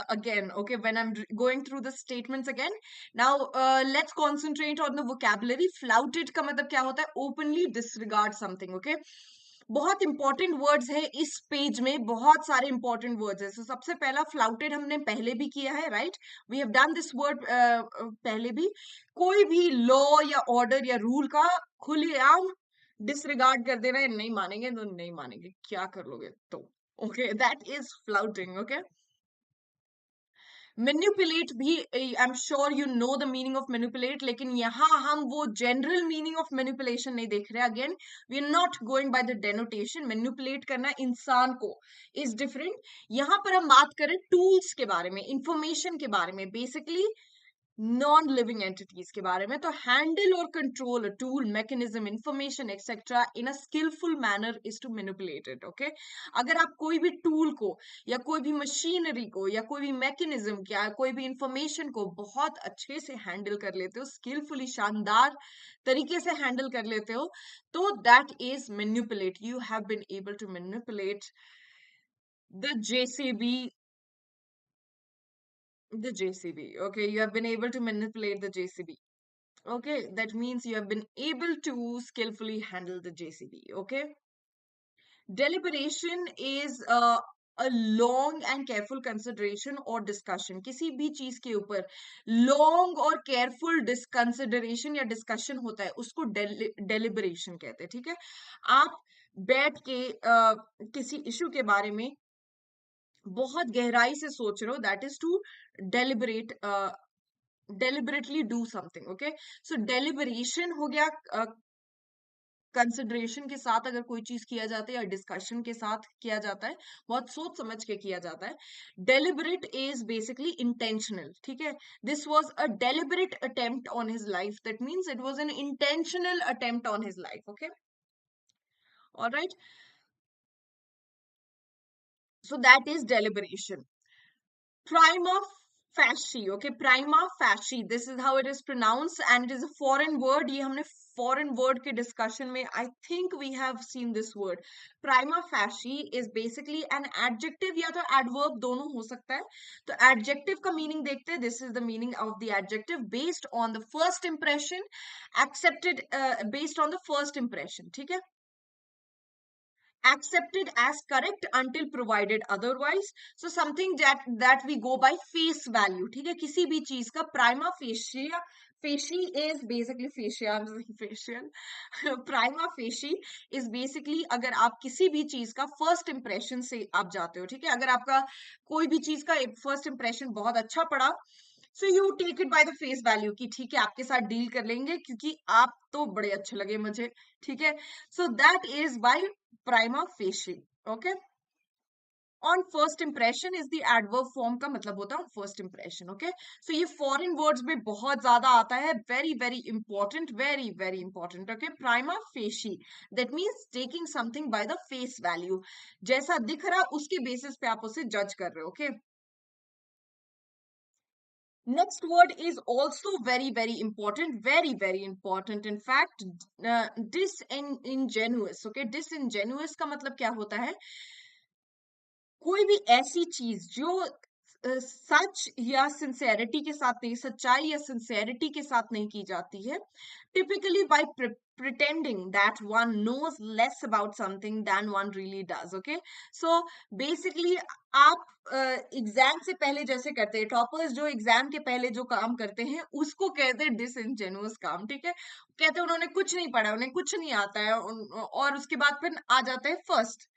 again, okay, when I'm going through the statements again. Now, let's concentrate on the vocabulary. Flouted का मतलब क्या होता है? Openly disregard something, okay? बहुत important words है इस page में, बहुत सारे इंपॉर्टेंट वर्ड्स है. So, सबसे पहला फ्लाउटेड हमने पहले भी किया है, right? We have done this word पहले भी. कोई भी लॉ या ऑर्डर या रूल का खुलेआम डिसरिगार्ड कर देना है, नहीं मानेंगे तो नहीं मानेंगे, क्या कर लोगे तो. Okay, that is flouting. Okay. Manipulate भी, I'm sure you know the meaning of manipulate, लेकिन यहाँ हम वो general meaning of manipulation नहीं देख रहे. Again, we are not going by the denotation. Manipulate करना इंसान को is different. यहाँ पर हम बात करें tools के बारे में, information के बारे में, basically नॉन लिविंग एंटिटीज के बारे में. तो हैंडल और control tool mechanism information etcetera in a skilful manner is to manipulate it. Okay, अगर आप कोई भी टूल को या कोई भी मशीनरी को या कोई भी मैकेनिज्म या कोई भी इंफॉर्मेशन को बहुत अच्छे से हैंडल कर लेते हो, स्किलफुली शानदार तरीके से हैंडल कर लेते हो, तो that is manipulate. You have been able to manipulate the JCB. The JCB. Okay, you have been able to manipulate the JCB. Okay, that means you have been able to skillfully handle the JCB. Okay, deliberation is a long and careful consideration or discussion. किसी भी चीज के ऊपर long और careful consideration या discussion होता है, उसको deliberation कहते हैं. ठीक है, आप बैठ के किसी इशू के बारे में बहुत गहराई से सोच रहे हो, that is to deliberate, deliberately do something. Okay, so deliberation हो गया कंसिडरेशन के साथ अगर कोई चीज किया जाता है या डिस्कशन के साथ किया जाता है, बहुत सोच समझ के किया जाता है. Deliberate is basically intentional. ठीक है, this was a deliberate attempt on his life. That means it was an intentional attempt on his life. Okay, alright, so that is deliberation. Prima facie. Okay, prima facie, this is how it is pronounced, and it is a foreign word. ये हमने foreign word के discussion में I think we have seen this word. Prima facie is basically an adjective या तो adverb, दोनों हो सकता है. तो adjective का meaning देखते हैं. This is the meaning of the adjective: based on the first impression, accepted, based on the first impression. ठीक है, accepted as correct until provided otherwise. So something that we go by face value. ठीक है, किसी भी चीज का prima facie, facie is basically facial, I'm saying facial. Prima facie is basically अगर आप किसी भी चीज का first impression से आप जाते हो. ठीक है, अगर आपका कोई भी चीज का first impression बहुत अच्छा पड़ा, so you take it by the face value कि ठीक है, आपके साथ डील कर लेंगे क्योंकि आप तो बड़े अच्छे लगे मुझे. ठीक है, सो that is by prima facie. Okay, on first impression is the adverb form का मतलब होता है फर्स्ट इंप्रेशन. ओके, सो ये फॉरेन वर्ड्स में बहुत ज्यादा आता है. Very very important, very very important. Okay, prima facie, that means taking something bye the face value. जैसा दिख रहा उसके बेसिस पे आप उसे जज कर रहे हो. Okay, next word is also very very important, very very important. In fact, disingenuous. Okay, disingenuous का मतलब क्या होता है? कोई भी ऐसी चीज जो सच या सिंसेरिटी के साथ नहीं, सच्चाई या सिंसेरिटी के साथ नहीं की जाती है. Typically by pretending that one knows less about something than one really does. Okay, so basically आप एग्जाम से पहले जैसे करते हैं, टॉपर्स जो एग्जाम के पहले जो काम करते हैं उसको कहते हैं डिसइनजेन्युअस काम. ठीक है, कहते हैं उन्होंने कुछ नहीं पढ़ा, उन्हें कुछ नहीं आता है, और उसके बाद फिर आ जाते हैं फर्स्ट.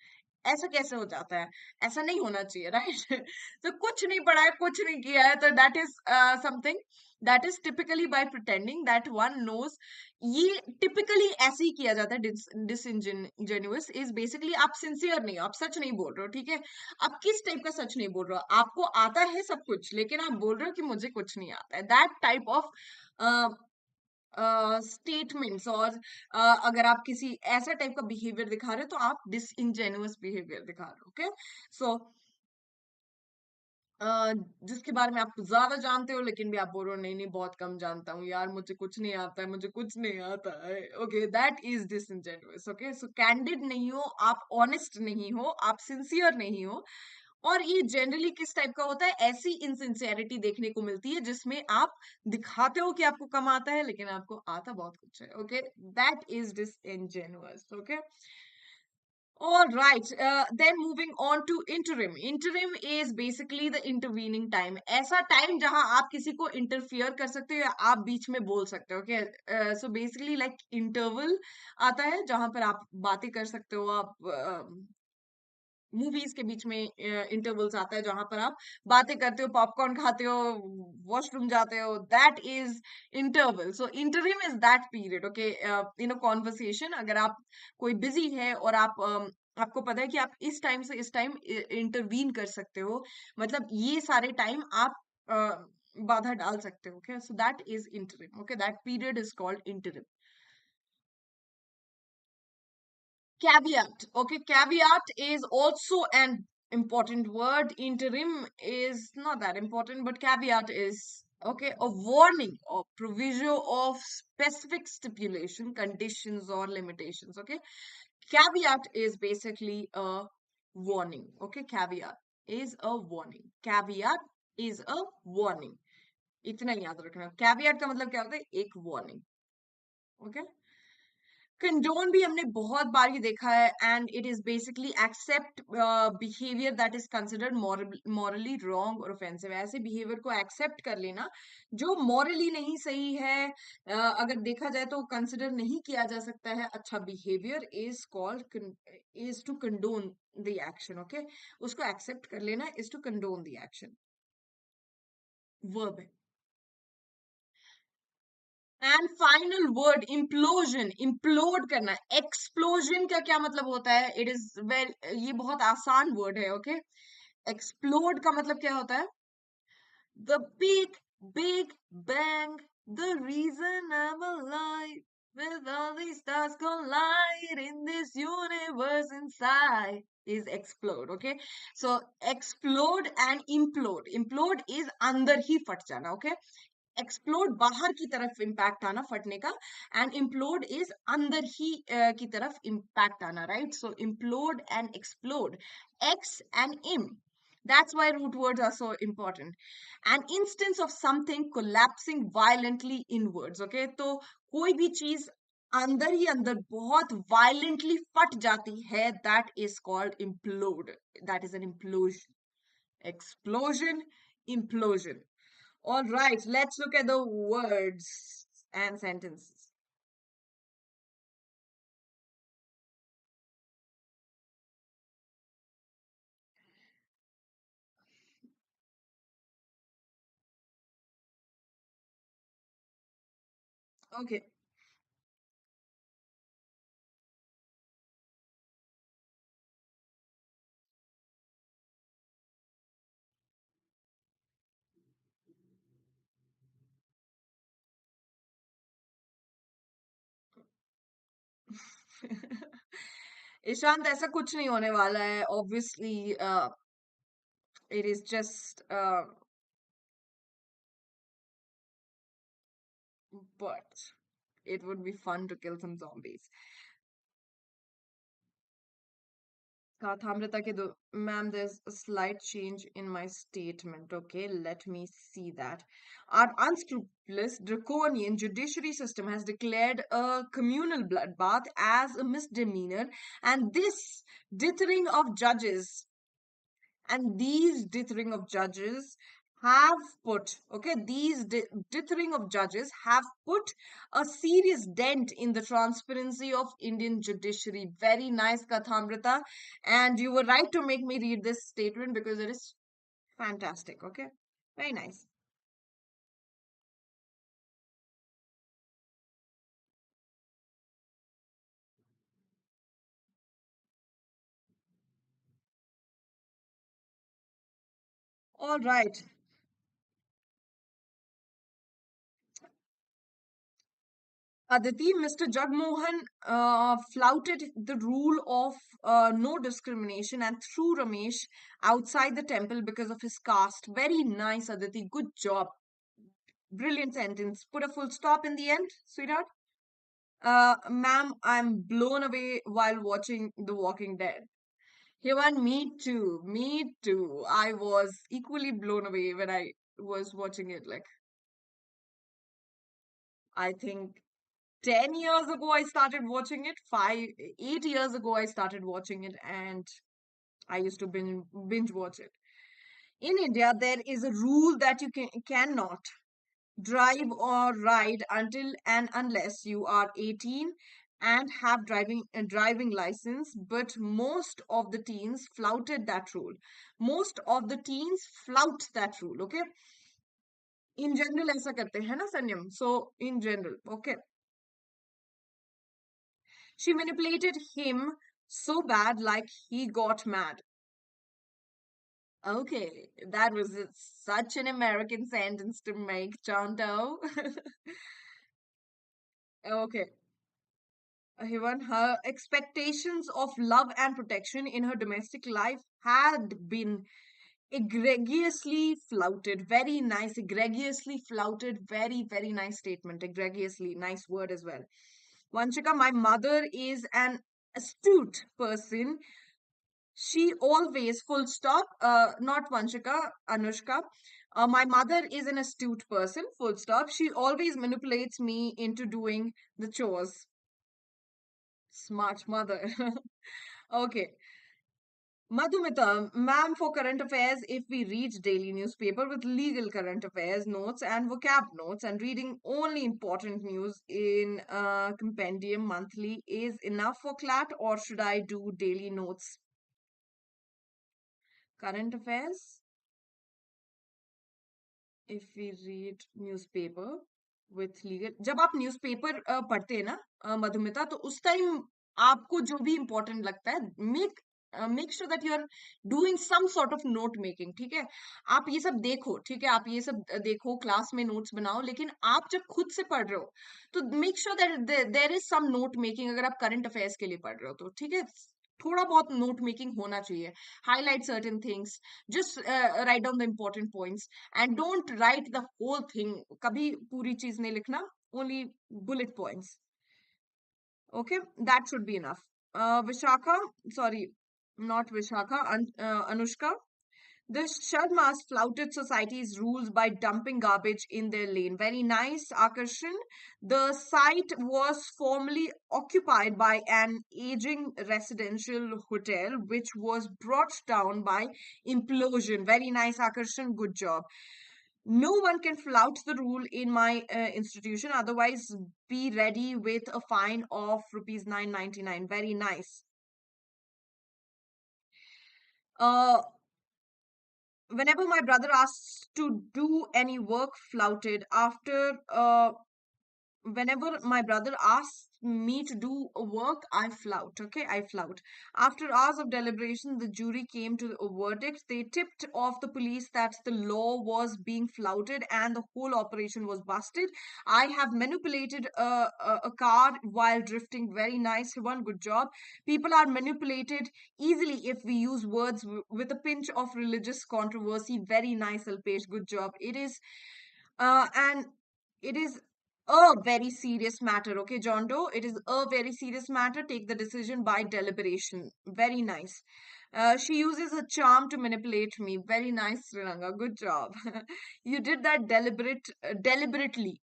ऐसा कैसे हो जाता है? ऐसा नहीं होना चाहिए, राइट? तो कुछ नहीं पढ़ा है, कुछ नहीं किया है, तो that is something that is typically by pretending that one knows. ये टिपिकली ऐसे ही किया जाता है. डिसइनजेन्युअस इज बेसिकली आप सिंसियर नहीं हो, आप सच नहीं बोल रहे हो. ठीक है, आप किस टाइप का सच नहीं बोल रहे हो? आपको आता है सब कुछ, लेकिन आप बोल रहे हो कि मुझे कुछ नहीं आता है. दैट टाइप ऑफ स्टेटमेंट्स, और अगर आप किसी ऐसा टाइप का बिहेवियर दिखा रहे हो तो आप डिसइनजेन्युअस बिहेवियर दिखा रहे हो. ओके, सो जिसके बारे में आप ज्यादा जानते हो लेकिन भी आप बोल रहे हो नहीं नहीं बहुत कम जानता हूँ यार, मुझे कुछ नहीं आता है, मुझे कुछ नहीं आता है. Okay, that is disingenuous. Okay, so candid नहीं हो आप, ऑनेस्ट नहीं हो आप, सिंसियर नहीं हो. और ये जनरली किस टाइप का होता है? ऐसी इनसिंसियरिटी देखने को मिलती है जिसमें आप दिखाते हो कि आपको कम आता है लेकिन आपको आता बहुत कुछ है. Okay, that is disingenuous. Okay, all right, then moving on to interim. Interim is basically the intervening time. ऐसा टाइम जहां आप किसी को इंटरफियर कर सकते हो या आप बीच में बोल सकते हो. Okay, so basically like interval आता है जहां पर आप बातें कर सकते हो. आप मूवीज के बीच में इंटरवल्स आता है जहां पर आप बातें करते हो, पॉपकॉर्न खाते हो, वॉशरूम जाते हो. That is interval. So interim is that period. Okay, in a conversation अगर आप कोई बिजी है और आप आपको पता है कि आप इस टाइम से इस टाइम इंटरवीन कर सकते हो, मतलब ये सारे टाइम आप बाधा डाल सकते हो. Okay, so that is interim. Okay, that period is called interim. Caveat. Okay, caveat is also an important word. Interim is not that important, but caveat is okay, a warning or proviso of specific stipulation, conditions, or limitations. Okay, caveat is basically a warning. Okay, caveat is a warning. Caveat is a warning. इतना याद रखना. Caveat का मतलब क्या होता है? एक warning. Okay. Condone भी हमने बहुत बार ही देखा है, and it is basically accept behaviour that is considered morally wrong और ऑफेंसिव. ऐसे बिहेवियर को एक्सेप्ट कर लेना जो मॉरली नहीं सही है, अगर देखा जाए तो कंसिडर नहीं किया जा सकता है अच्छा behaviour, is called is to condone the action. Okay, उसको एक्सेप्ट कर लेना is to condone the action. Verb है. And final word implosion. Implode करना. एक्सप्लोजन का क्या मतलब होता है? इट इज वेल, ये बहुत आसान वर्ड है. ओके, एक्सप्लोड का मतलब क्या होता है? The big bang, the reason I'm alive, with all these stars collide in this universe inside, is explode. Okay, so explode and implode. Implode is अंदर ही फट जाना. Okay, एक्सप्लोड बाहर की तरफ इम्पैक्ट आना, फटने का, एंड इम्प्लोड इज अंदर ही की तरफ इम्पैक्ट आना. Right, so implode and explode, x and इम. That's why root words are so important. An instance of something collapsing violently inwards. Okay, तो कोई भी चीज अंदर ही अंदर बहुत violently फट जाती है, that is called implode. That is an implosion. Explosion, implosion. All right, let's look at the words and sentences. Okay. Ishant, ऐसा कुछ नहीं होने वाला है. Obviously, it is just, but it would be fun to kill some zombies. Kathamrita ke do, ma'am, there's a slight change in my statement. Okay, let me see that. Our unscrupulous, draconian judiciary system has declared a communal bloodbath as a misdemeanor, and this dithering of judges and these dithering of judges have put okay these dithering of judges have put a serious dent in the transparency of Indian judiciary. Very nice, Kathamrita, and you were right to make me read this statement because it is fantastic. Okay, very nice. All right, Aditi, Mr. Jagmohan flouted the rule of no discrimination and threw Ramesh outside the temple because of his caste. Very nice, Aditi. Good job. Brilliant sentence. Put a full stop in the end, sweetheart. Ma'am, I'm blown away while watching The Walking Dead. Hivan, me too. Me too. I was equally blown away when I was watching it. Like, I think 10 years ago I started watching it. 8 years ago I started watching it, and I used to binge watch it. In India, there is a rule that you cannot drive or ride until and unless you are 18 and have driving license, but most of the teens flouted that rule. Most of the teens flout that rule. Okay, in general ऐसा करते हैं ना संयम. So in general, okay, she manipulated him so bad, like he got mad. Okay, that was such an American sentence to make, Chanto. Okay, Hivan, her expectations of love and protection in her domestic life had been egregiously flouted. Very nice, egregiously flouted. Very, very nice statement. Egregiously, nice word as well. Vanchika, my mother is an astute person. She always, full stop, not Vanchika, Anushka. My mother is an astute person, full stop. She always manipulates me into doing the chores. Smart mother. Okay. Madhumita, ma'am, for current affairs, if we read daily newspaper with legal current affairs notes and vocab notes and reading only important news in compendium monthly is enough for CLAT, or should I do daily notes? Current affairs, if we read newspaper with legal, जब आप newspaper पढ़ते हैं ना मधुमिता, तो उस time आपको जो भी इम्पोर्टेंट लगता है, make sure that you are doing some sort of note making. ठीक है, आप ये सब देखो. ठीक है, आप ये सब देखो, क्लास में नोट्स बनाओ, लेकिन आप जब खुद से पढ़ रहे हो तो make sure that there is some note making. अगर आप करंट अफेयर्स के लिए पढ़ रहे हो तो ठीक है, थोड़ा बहुत नोट मेकिंग होना चाहिए. Highlight certain things, just write down the important points and don't write the whole thing. kabhi puri cheez nahi likhna, only bullet points. Okay, that should be enough. Vishakha, sorry, not Vishakha, Anushka. The Sharmas flouted society's rules by dumping garbage in their lane. Very nice, Akarshan. The site was formerly occupied by an aging residential hotel, which was brought down by implosion. Very nice, Akarshan. Good job. No one can flout the rule in my institution. Otherwise, be ready with a fine of rupees 999. Very nice. Uh, Whenever my brother asks to do any work, flouted. Whenever my brother asks me to do a work, I flout. Okay, I flout. After hours of deliberation, the jury came to a verdict. They tipped off the police that the law was being flouted and the whole operation was busted. I have manipulated a car while drifting. Very nice, one. Good job. People are manipulated easily if we use words with a pinch of religious controversy. Very nice, Alpesh. Good job. And it is a very serious matter. Okay, John Doe, it is a very serious matter. Take the decision by deliberation. Very nice. She uses a charm to manipulate me. Very nice, Sriranga. Good job. You did that deliberately,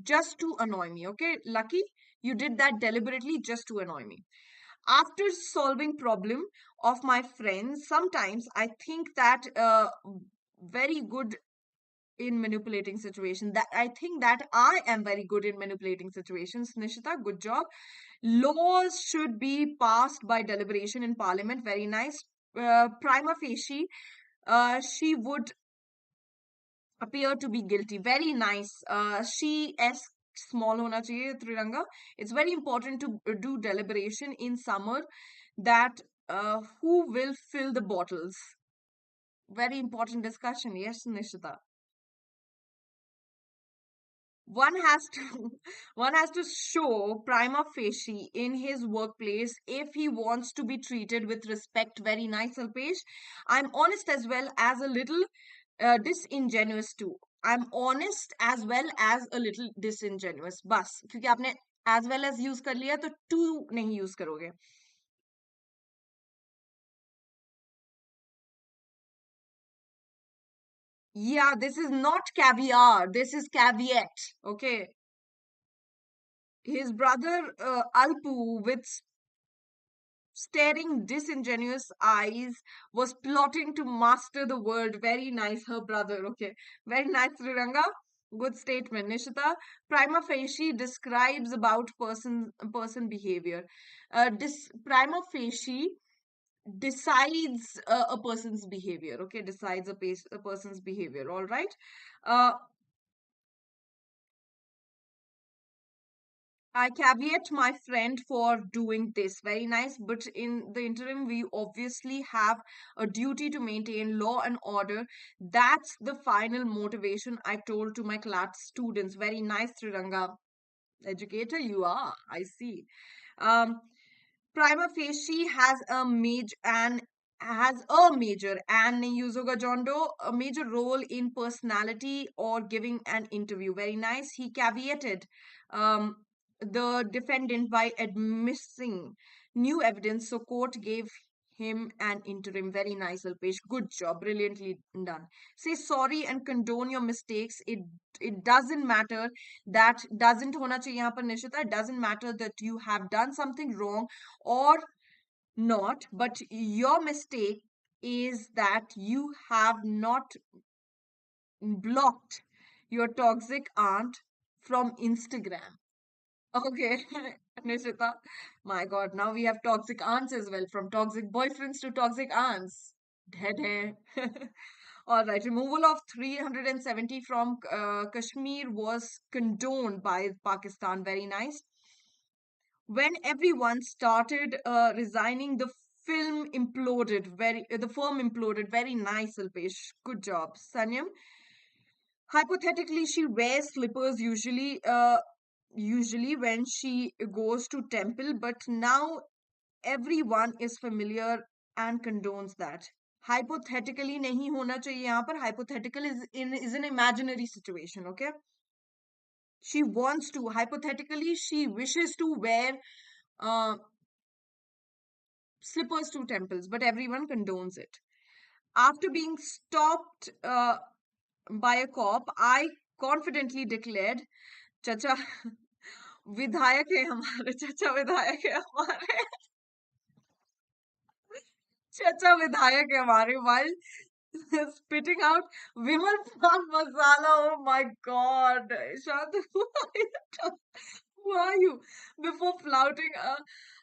just to annoy me. Okay, Lucky, you did that deliberately just to annoy me. After solving problem of my friends, sometimes I think that very good in manipulating situations. That I think that I am very good in manipulating situations. Nishita, good job. Laws should be passed by deliberation in parliament. Very nice. Prima facie, she would appear to be guilty. Very nice. She s small hona chahiye, Triranga. It's very important to do deliberation in summer that who will fill the bottles. Very important discussion. Yes, Nishita. One has to one has to show prima facie in his workplace if he wants to be treated with respect. Very nice, Alpesh. I'm honest as well as a little disingenuous too. I'm honest as well as a little disingenuous. बस क्योंकि आपने as well as use कर लिया तो to नहीं use करोगे. Yeah, this is not caviar. This is caveat. Okay. His brother Alpu with staring disingenuous eyes, was plotting to master the world. Very nice, her brother. Okay, very nice, Riranga. Good statement, Nishita. Prima facie describes about person behavior. Prima facie decides a person's behavior. Okay, decides a person's behavior. All right. Uh, I caveat my friend for doing this. Very nice. But in the interim, we obviously have a duty to maintain law and order. That's the final motivation I told to my class students. Very nice, Triranga. Educator, you are. I see. Um, prima facie has a major and Yuzoga Jondo a major role in personality or giving an interview. Very nice. He caveated um, the defendant by admitting new evidence, so court gave him an interim. Very nice, Alpesh. Good job, brilliantly done. Say sorry and condone your mistakes. It doesn't matter that doesn't hona chahiye yahan par Nishita. It doesn't matter that you have done something wrong or not, but your mistake is that you have not blocked your toxic aunt from Instagram. Okay, Nishita. My God, now we have toxic aunts as well, from toxic boyfriends to toxic aunts. Dead hair. All right, removal of 370 from Kashmir was condoned by Pakistan. Very nice. When everyone started resigning, the firm imploded. Very nice, Alpesh. Good job, Sanyam. Hypothetically, she wears slippers usually when she goes to temple, but now everyone is familiar and condones that. Hypothetically नहीं होना चाहिए यहाँ पर. Hypothetical is an imaginary situation. Okay, she wants to, hypothetically she wishes to wear uh, slippers to temples, but everyone condones it. After being stopped by a cop, I confidently declared, "Chacha, विधायक है हमारे, चाचा विधायक है हमारे, चाचा विधायक है हमारे," while spitting out Vimal Pan masala. Oh my God, Shant, who are you? Before flouting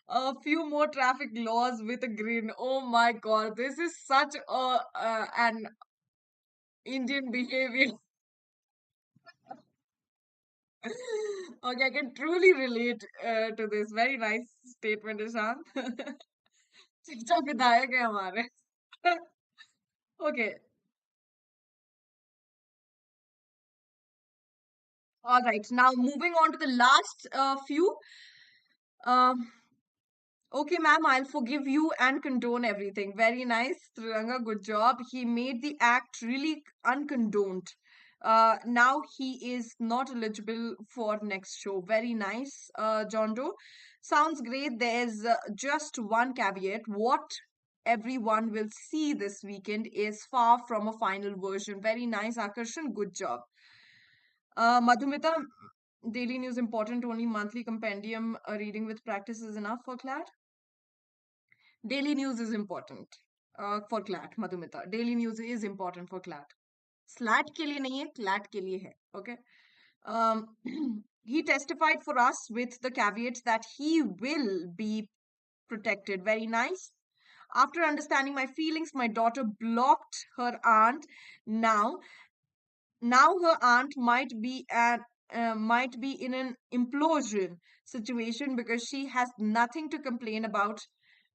a few more traffic laws with a grin. Oh my God, this is such an Indian behavior. Okay, I can truly relate to this. Very nice statement, Ishant. शिक्षा विधायक है हमारे. Okay, all right. Now moving on to the last few. Um, okay, ma'am, I'll forgive you and condone everything. Very nice, Trivanga. Good job. He made the act really uncondoned. Now he is not eligible for next show. Very nice, John Doe. Sounds great. There's just one caveat. What everyone will see this weekend is far from a final version. Very nice, Akarshan. Good job. Madhumita, daily news important. Only monthly compendium reading with practice is enough for CLAT. Daily news is important for CLAT, Madhumita. Daily news is important for CLAT. SLAT के लिए नहीं है, CLAT के लिए है. Okay. Um, he testified for us with the caveats that he will be protected. Very nice. After understanding my feelings, my daughter blocked her aunt. Now her aunt might be in an implosion situation because she has nothing to complain about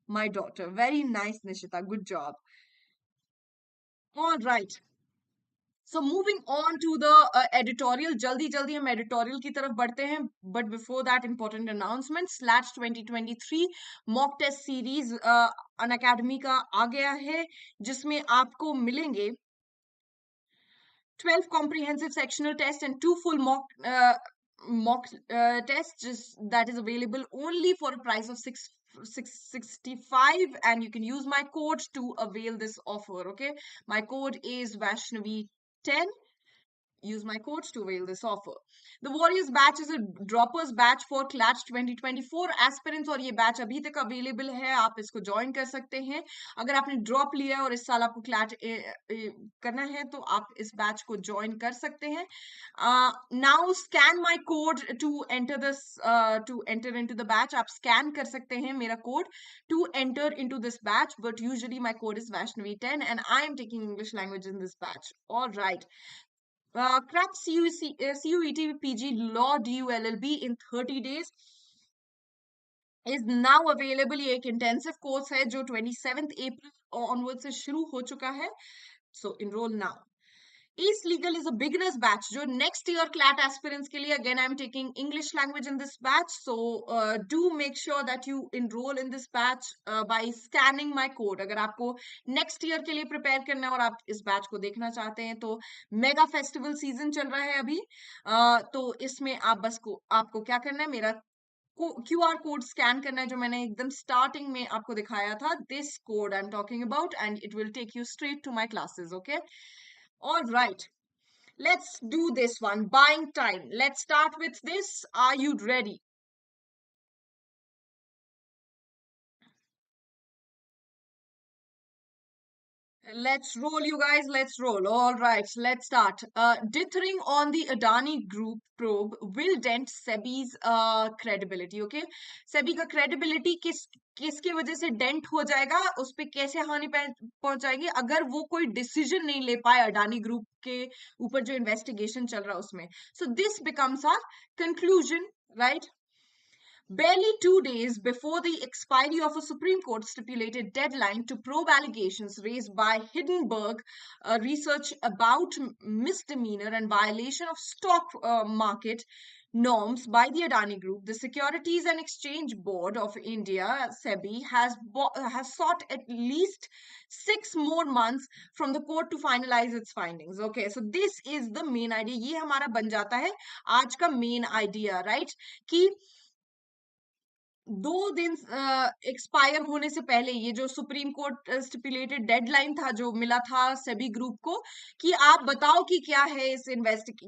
my daughter. Very nice, Nishita. Good job. All right. So moving on to the editorial, जल्दी जल्दी हम editorial की तरफ बढ़ते हैं. But before that, important announcement. SLAT 2023 mock test series Unacademy का आ गया है, जिसमें आपको मिलेंगे 12 comprehensive sectional tests and 2 full mock tests, that is available only for a price of 665, and you can use my code to avail this offer. Okay, my code is Vaishnavi 10. Use my codes to avail this offer. The Warriors batch is a droppers batch for CLAT 2024 aspirants, और ये batch अभी तक available है. आप इसको join कर सकते हैं. अगर आपने ड्रॉप लिया है और इस साल आपको CLAT करना है तो आप इस बैच को ज्वाइन कर सकते हैं. Now scan my code to enter this to enter into the batch. आप स्कैन कर सकते हैं मेरा code to enter into this batch, but usually my code is Vaishnavi 10 and I am taking English language in this batch. All right. Crack CUET PG Law DULLB in 30 days is now available. ये एक intensive course है जो 27th April onwards से शुरू हो चुका है. So enroll now. East Legal is a beginner's batch जो next year CLAT aspirants के लिए. Again, I'm taking English language in this batch, so do make sure that you enroll in this batch by scanning my code. अगर आपको next year के लिए prepare करना है और आप इस batch को देखना चाहते हैं तो मेगा फेस्टिवल सीजन चल रहा है अभी, तो इसमें आपको क्या करना है, मेरा QR कोड स्कैन करना है जो मैंने एकदम स्टार्टिंग में आपको दिखाया था. This code I am talking about and it will take you straight to my classes. Okay. All right, let's do this one. Buying time. Let's start with this. Are you ready? Let's roll, you guys. Let's roll. All right, let's start. Dithering on the Adani Group probe will dent SEBI's credibility. Okay, SEBI का credibility किसकी वजह से dent हो जाएगा, उस पे कैसे हानि पहुंचाएगी अगर वो कोई डिसीजन नहीं ले पाए अडानी ग्रुप के ऊपर जो इन्वेस्टिगेशन चल रहा है उसमें. So this becomes our conclusion, right? Barely 2 days before the expiry of a Supreme Court stipulated deadline to probe allegations raised by Hindenburg research about misdemeanor and violation of stock market norms by the Adani Group, the Securities and Exchange Board of India, SEBI, has sought at least 6 more months from the court to finalize its findings. Okay, so this is the main idea. ये हमारा बन जाता है आज का main idea, right? कि 2 दिन expire होने से पहले ये जो सुप्रीम कोर्ट स्टिपुलेटेड डेडलाइन था जो मिला था सेबी ग्रुप को कि आप बताओ कि क्या है इस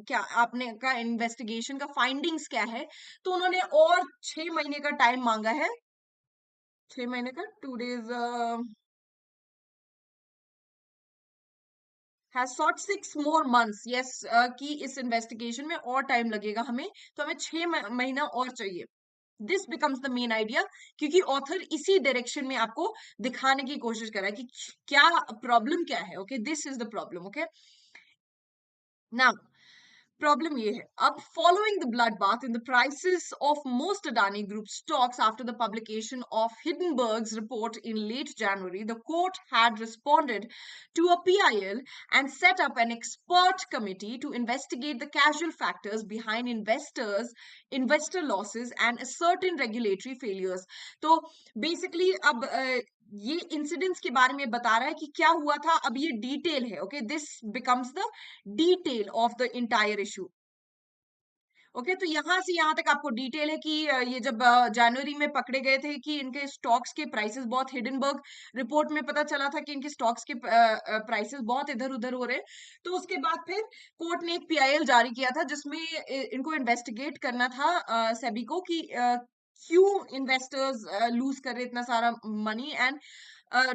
क्या आपने का इन्वेस्टिगेशन का फाइंडिंग्स क्या है, तो उन्होंने और 6 महीने का टाइम मांगा है. 6 महीने का 2 days has sought 6 more months. yes, कि इस इन्वेस्टिगेशन में और टाइम लगेगा हमें, तो हमें 6 महीना और चाहिए. This becomes the main idea, क्योंकि ऑथर इसी डायरेक्शन में आपको दिखाने की कोशिश कर रहा है कि क्या प्रॉब्लम क्या है. Okay, this is the problem. Okay, now problem ये है अब, following the bloodbath in the prices of most Adani Group stocks after the publication of Hindenburg's report in late January, the court had responded to a PIL and set up an expert committee to investigate the causal factors behind investor losses and certain regulatory failures. तो basically अब ये incidents के बारे में बता रहा है कि क्या हुआ था, अब ये डिटेल है। Okay, this becomes the detail of the entire issue. Okay, तो यहां से यहां तक आपको डिटेल है कि ये जब जनवरी में पकड़े गए थे कि इनके स्टॉक्स के प्राइसेस बहुत, हिडनबर्ग रिपोर्ट में पता चला था कि इनके स्टॉक्स के प्राइसेस बहुत इधर उधर हो रहे हैं। तो उसके बाद फिर कोर्ट ने एक पीआईएल जारी किया था जिसमें इनको इन्वेस्टिगेट करना था सेबी को कि क्यों इन्वेस्टर्स लूज कर रहे इतना सारा मनी, एंड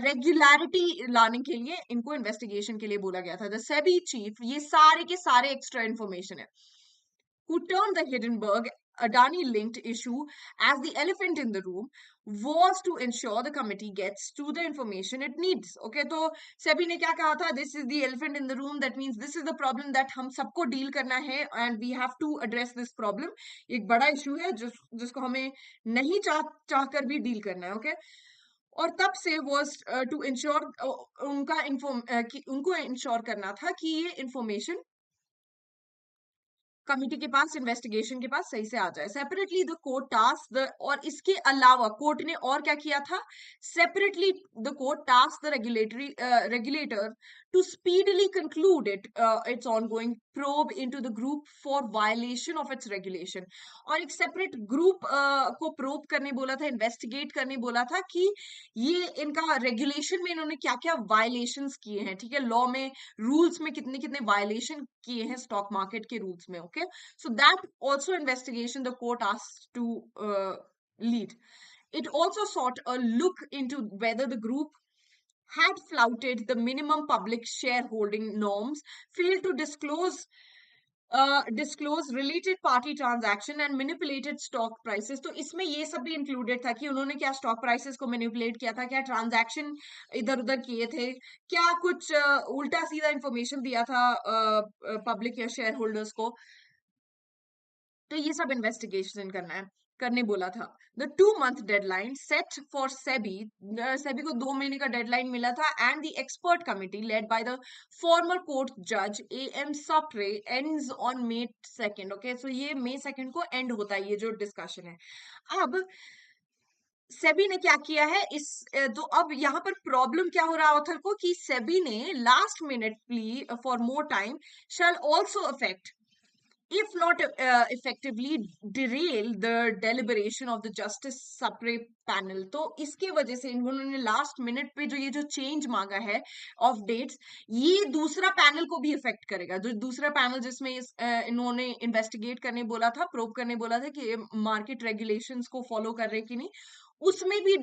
रेगुलरिटी लाने के लिए इनको इन्वेस्टिगेशन के लिए बोला गया था। द सेबी चीफ, ये सारे के सारे एक्स्ट्रा इन्फॉर्मेशन है, who turned the Hindenburg Adani linked issue as the elephant in the room, was to ensure the committee gets to the information it needs. Okay, तो सेबी ने क्या कहा था? This is the elephant in the room. That means this is the problem that हम सबको deal करना है, and we have to address this problem. एक बड़ा issue है जिसको हमें नहीं चाहकर भी deal करना है. Okay, और तब से was to ensure उनको ensure करना था कि ये information कमिटी के पास, इन्वेस्टिगेशन के पास सही से आ जाए। Separately the court task the, और इसके अलावा कोर्ट ने और क्या किया था? Separately the court task the regulator to speedily conclude its ongoing probe into the group for violation of its regulation. और एक सेपरेट ग्रुप को प्रोब करने बोला था, इन्वेस्टिगेट करने बोला था कि ये इनका रेगुलेशन में इन्होंने क्या क्या वायलेशंस किए हैं। ठीक है, लॉ में, रूल्स में कितने कितने वायलेशन किए हैं स्टॉक मार्केट के रूल्स में। Okay, so that also investigation the court asked to lead. It also sought a look into whether the group had flouted the minimum public shareholding norms, failed to disclose related party transaction and manipulated stock prices। तो इसमें ये सब भी included था कि उन्होंने क्या stock prices को मैनिपुलेट किया था, क्या ट्रांजैक्शन इधर उधर किए थे, क्या कुछ उल्टा सीधा इंफॉर्मेशन दिया था पब्लिक या शेयर होल्डर्स को। तो ये सब इन्वेस्टिगेशन करने बोला था। The 2 month deadline set for SEBI, SEBI को 2 महीने का डेडलाइन मिला था, and the expert committee led by the former court जज A M Sapre ends on May 2nd। Okay, so ये May 2nd को एंड होता है ये जो डिस्कशन है। अब सेबी ने क्या किया है तो अब यहाँ पर प्रॉब्लम क्या हो रहा है ऑथर को कि सेबी ने last minute plea for more time shall also affect, if not effectively derail the deliberation of the justice separate panel। तो इसके वजह से इन्होंने लास्ट मिनट पे जो ये जो चेंज मांगा है ऑफ डेट्स, ये दूसरा पैनल को भी इफेक्ट करेगा। जो दूसरा पैनल जिसमें इन्होंने इन्वेस्टिगेट करने बोला था, प्रोब करने बोला था कि मार्केट रेगुलेशंस को फॉलो कर रहे कि नहीं, उसमें भी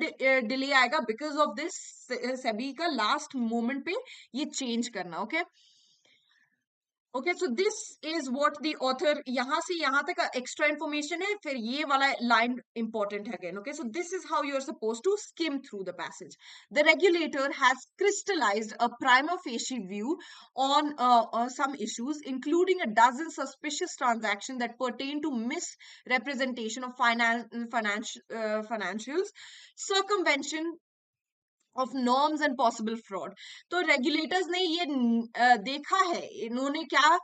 डिले आएगा बिकॉज ऑफ दिस सेबी का लास्ट मोमेंट पे ये चेंज करना। Okay, okay, so this is what the author, यहां से यहां तक एक्स्ट्रा इंफॉर्मेशन है, फिर ये वाला लाइन इंपॉर्टेंट है again. Okay, so this is how you are suppose to skim through the passage. The regulator has crystallized a prima facie view on some issues, including a dozen suspicious transactions that pertain to misrepresentation of financials, circumvention of norms and possible fraud. तो regulators ने ये देखा है, इन्होंने क्या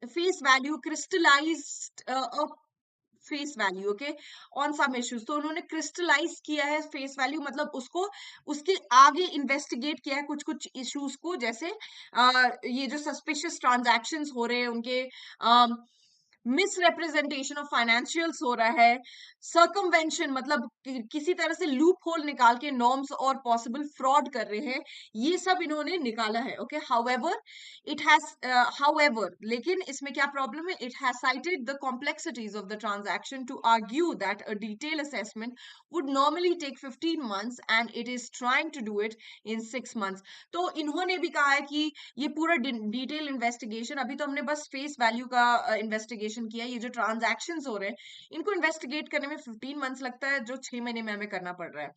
face value crystallized face value, okay, on some issues. तो उन्होंने crystallise किया है फेस वैल्यू, मतलब उसको उसके आगे इन्वेस्टिगेट किया है कुछ कुछ इश्यूज को, जैसे ये जो सस्पिशियस ट्रांजैक्शंस हो रहे हैं उनके, मिसरिप्रेजेंटेशन ऑफ फाइनेंशियल्स हो रहा है, सर्कमवेंशन मतलब किसी तरह से लूप होल निकाल के नॉर्म्स और पॉसिबल फ्रॉड कर रहे हैं, ये सब इन्होंने निकाला है। Okay, however it has, however लेकिन इसमें क्या प्रॉब्लम है? It has cited the complexities of the transaction to argue that a detail assessment would normally take 15 months and it is trying to do it in 6 months। तो इन्होंने भी कहा है कि ये पूरा डिटेल इन्वेस्टिगेशन, अभी तो हमने बस फेस वैल्यू का इन्वेस्टिगेशन किया, ये जो ट्रांजैक्शंस हो रहे हैं इनको इन्वेस्टिगेट करने में 15 मंथ्स लगता है, जो 6 महीने में हमें करना पड़ रहा है।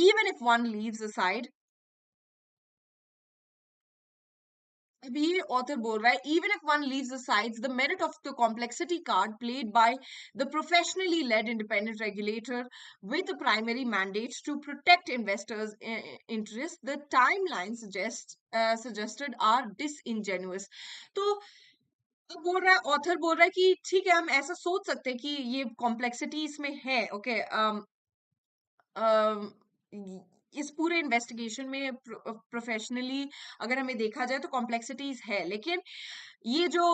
Even if one leaves aside, अभी ये ऑथर बोल रहा है, even if one leaves aside the merit of the complexity card played by the professionally led independent regulator with the primary mandate to protect investors' interests, the timeline suggested are disingenuous। तो अब बोल रहा है, author बोल रहा है कि ठीक है, हम ऐसा सोच सकते हैं कि ये कॉम्प्लेक्सिटी इसमें है। ओके, इस पूरे इन्वेस्टिगेशन में प्रोफेशनली अगर हमें देखा जाए तो कॉम्प्लेक्सिटीज है, लेकिन ये जो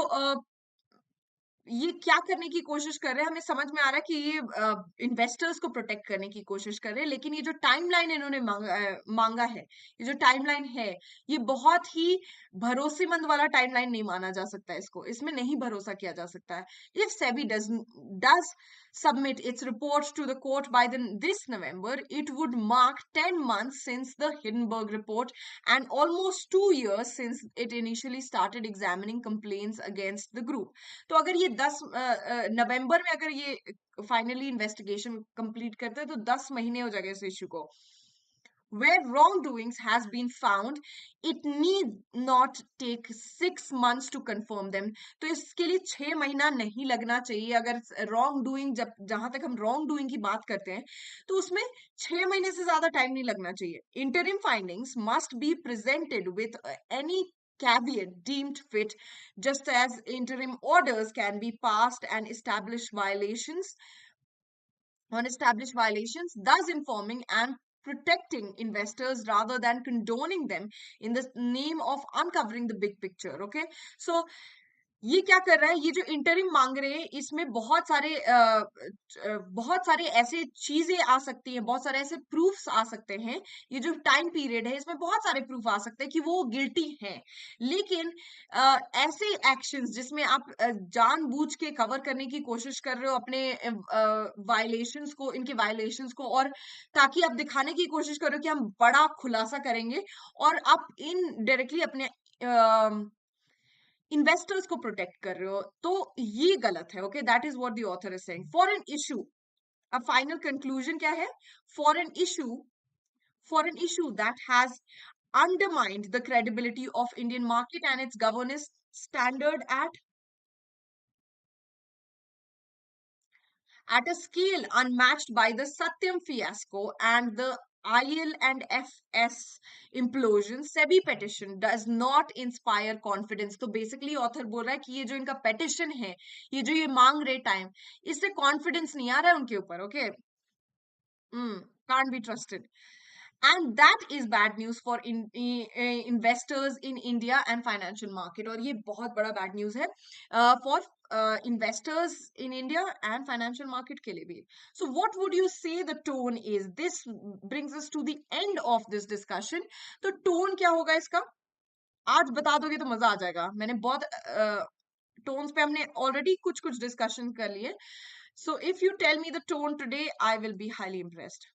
ये क्या करने की कोशिश कर रहे हैं, हमें समझ में आ रहा है कि ये इन्वेस्टर्स को प्रोटेक्ट करने की कोशिश कर रहे हैं, लेकिन ये जो टाइमलाइन इन्होंने मांगा है, ये जो टाइमलाइन है, ये बहुत ही भरोसेमंद वाला टाइमलाइन नहीं माना जा सकता है। इसको इसमें नहीं भरोसा किया जा सकता है। If SEBI does submit its report to the court by this November, it would mark 10 months since the Hindenburg report and almost 2 years since it initially started examining complaints against the group. तो अगर ये 10 नवंबर में अगर ये finally investigation complete करते हैं तो 10 महीने हो जाएंगे इस इशू को। Where wrongdoings has been found, it need not take 6 months to confirm them. तो इसके लिए 6 महीना नहीं लगना चाहिए। अगर रॉन्ग डूइंग, जब जहां तक हम रॉन्ग डूइंग की बात करते हैं तो उसमें 6 महीने से ज्यादा टाइम नहीं लगना चाहिए। Interim findings must be presented with any caveat deemed fit, just as interim orders can be passed and established violations, thus informing and protecting investors rather than condoning them in the name of uncovering the big picture. Okay, so ये क्या कर रहा है, ये जो interim मांग रहे हैं, इसमें बहुत सारे ऐसे चीजें आ सकती हैं, बहुत सारे ऐसे प्रूफ्स आ सकते हैं। ये जो टाइम पीरियड है इसमें बहुत सारे प्रूफ आ सकते हैं कि वो गिल्टी हैं, लेकिन ऐसे एक्शंस जिसमें आप जानबूझ के कवर करने की कोशिश कर रहे हो अपने वायलेशंस को, इनके वायलेशंस को, और ताकि आप दिखाने की कोशिश करो कि हम बड़ा खुलासा करेंगे और आप इनडायरेक्टली अपने इन्वेस्टर्स को प्रोटेक्ट कर रहे हो, तो ये गलत है। Okay, that is what the author is saying. For an issue, अब फाइनल कंक्लूजन क्या है? For an issue that has undermined the credibility of Indian market and its governance standard at a scale unmatched by the Satyam fiasco and the IL and FS implosion, SEBI petition does not inspire confidence. तो basically author बोल रहा है कि ये जो इनका petition है, ये जो ये मांग रहे टाइम, इससे confidence नहीं आ रहा है उनके ऊपर। Okay, can't be trusted. And that is bad news for investors in India and financial market. और ये बहुत बड़ा bad news है for investors in India and financial market के लिए भी। So what would you say the tone is? This brings us to the end of this discussion. तो tone क्या होगा इसका? आज बता दोगे तो मजा आ जाएगा। मैंने बहुत tones पे हमने already कुछ discussion कर लिए। So if you tell me the tone today, I will be highly impressed.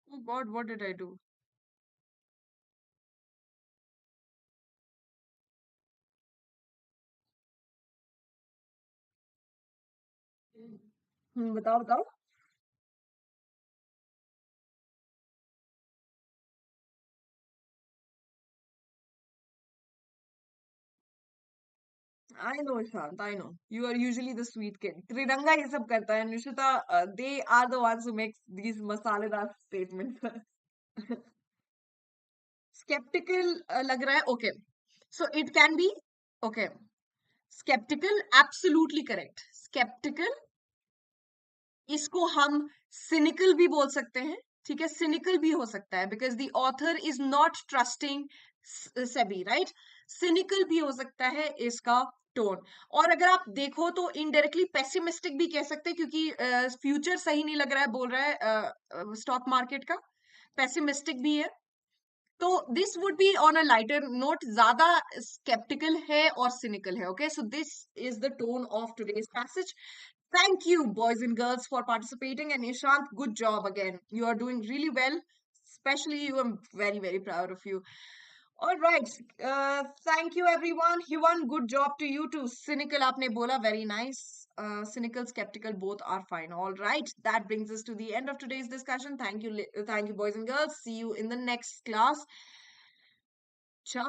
Oh God, what did I do? बताओ बताओ। I know, Shant, I know. You are usually the sweet kid. Triranga ये सब करता है। Nishita, they are the ones who make these masaledar statements. Skeptical लग रहा है। Okay. So it can be, okay. Skeptical, absolutely correct. Skeptical, इसको हम cynical भी बोल सकते हैं। ठीक है, cynical भी हो सकता है because the author is not trusting SEBI, right? Cynical भी हो सकता है इसका टोन। और अगर आप देखो तो इनडायरेक्टली पेसिमिस्टिक भी कह सकते हैं, क्योंकि फ्यूचर सही नहीं लग रहा है बोल रहा है स्टॉक मार्केट का। पेसिमिस्टिक भी है। तो this would be on a lighter note, ज्यादा स्केप्टिकल है और सिनिकल है। Okay, so this is the tone of today's passage. Thank you, boys and girls, for participating. And Ishant, good job again. You are doing really well. Especially you, I'm very, very proud of you. All right. Thank you, everyone. Huan, good job to you too. Cynical, aapne bola, very nice. Cynical, skeptical, both are fine. All right. That brings us to the end of today's discussion. Thank you, boys and girls. See you in the next class. Ciao.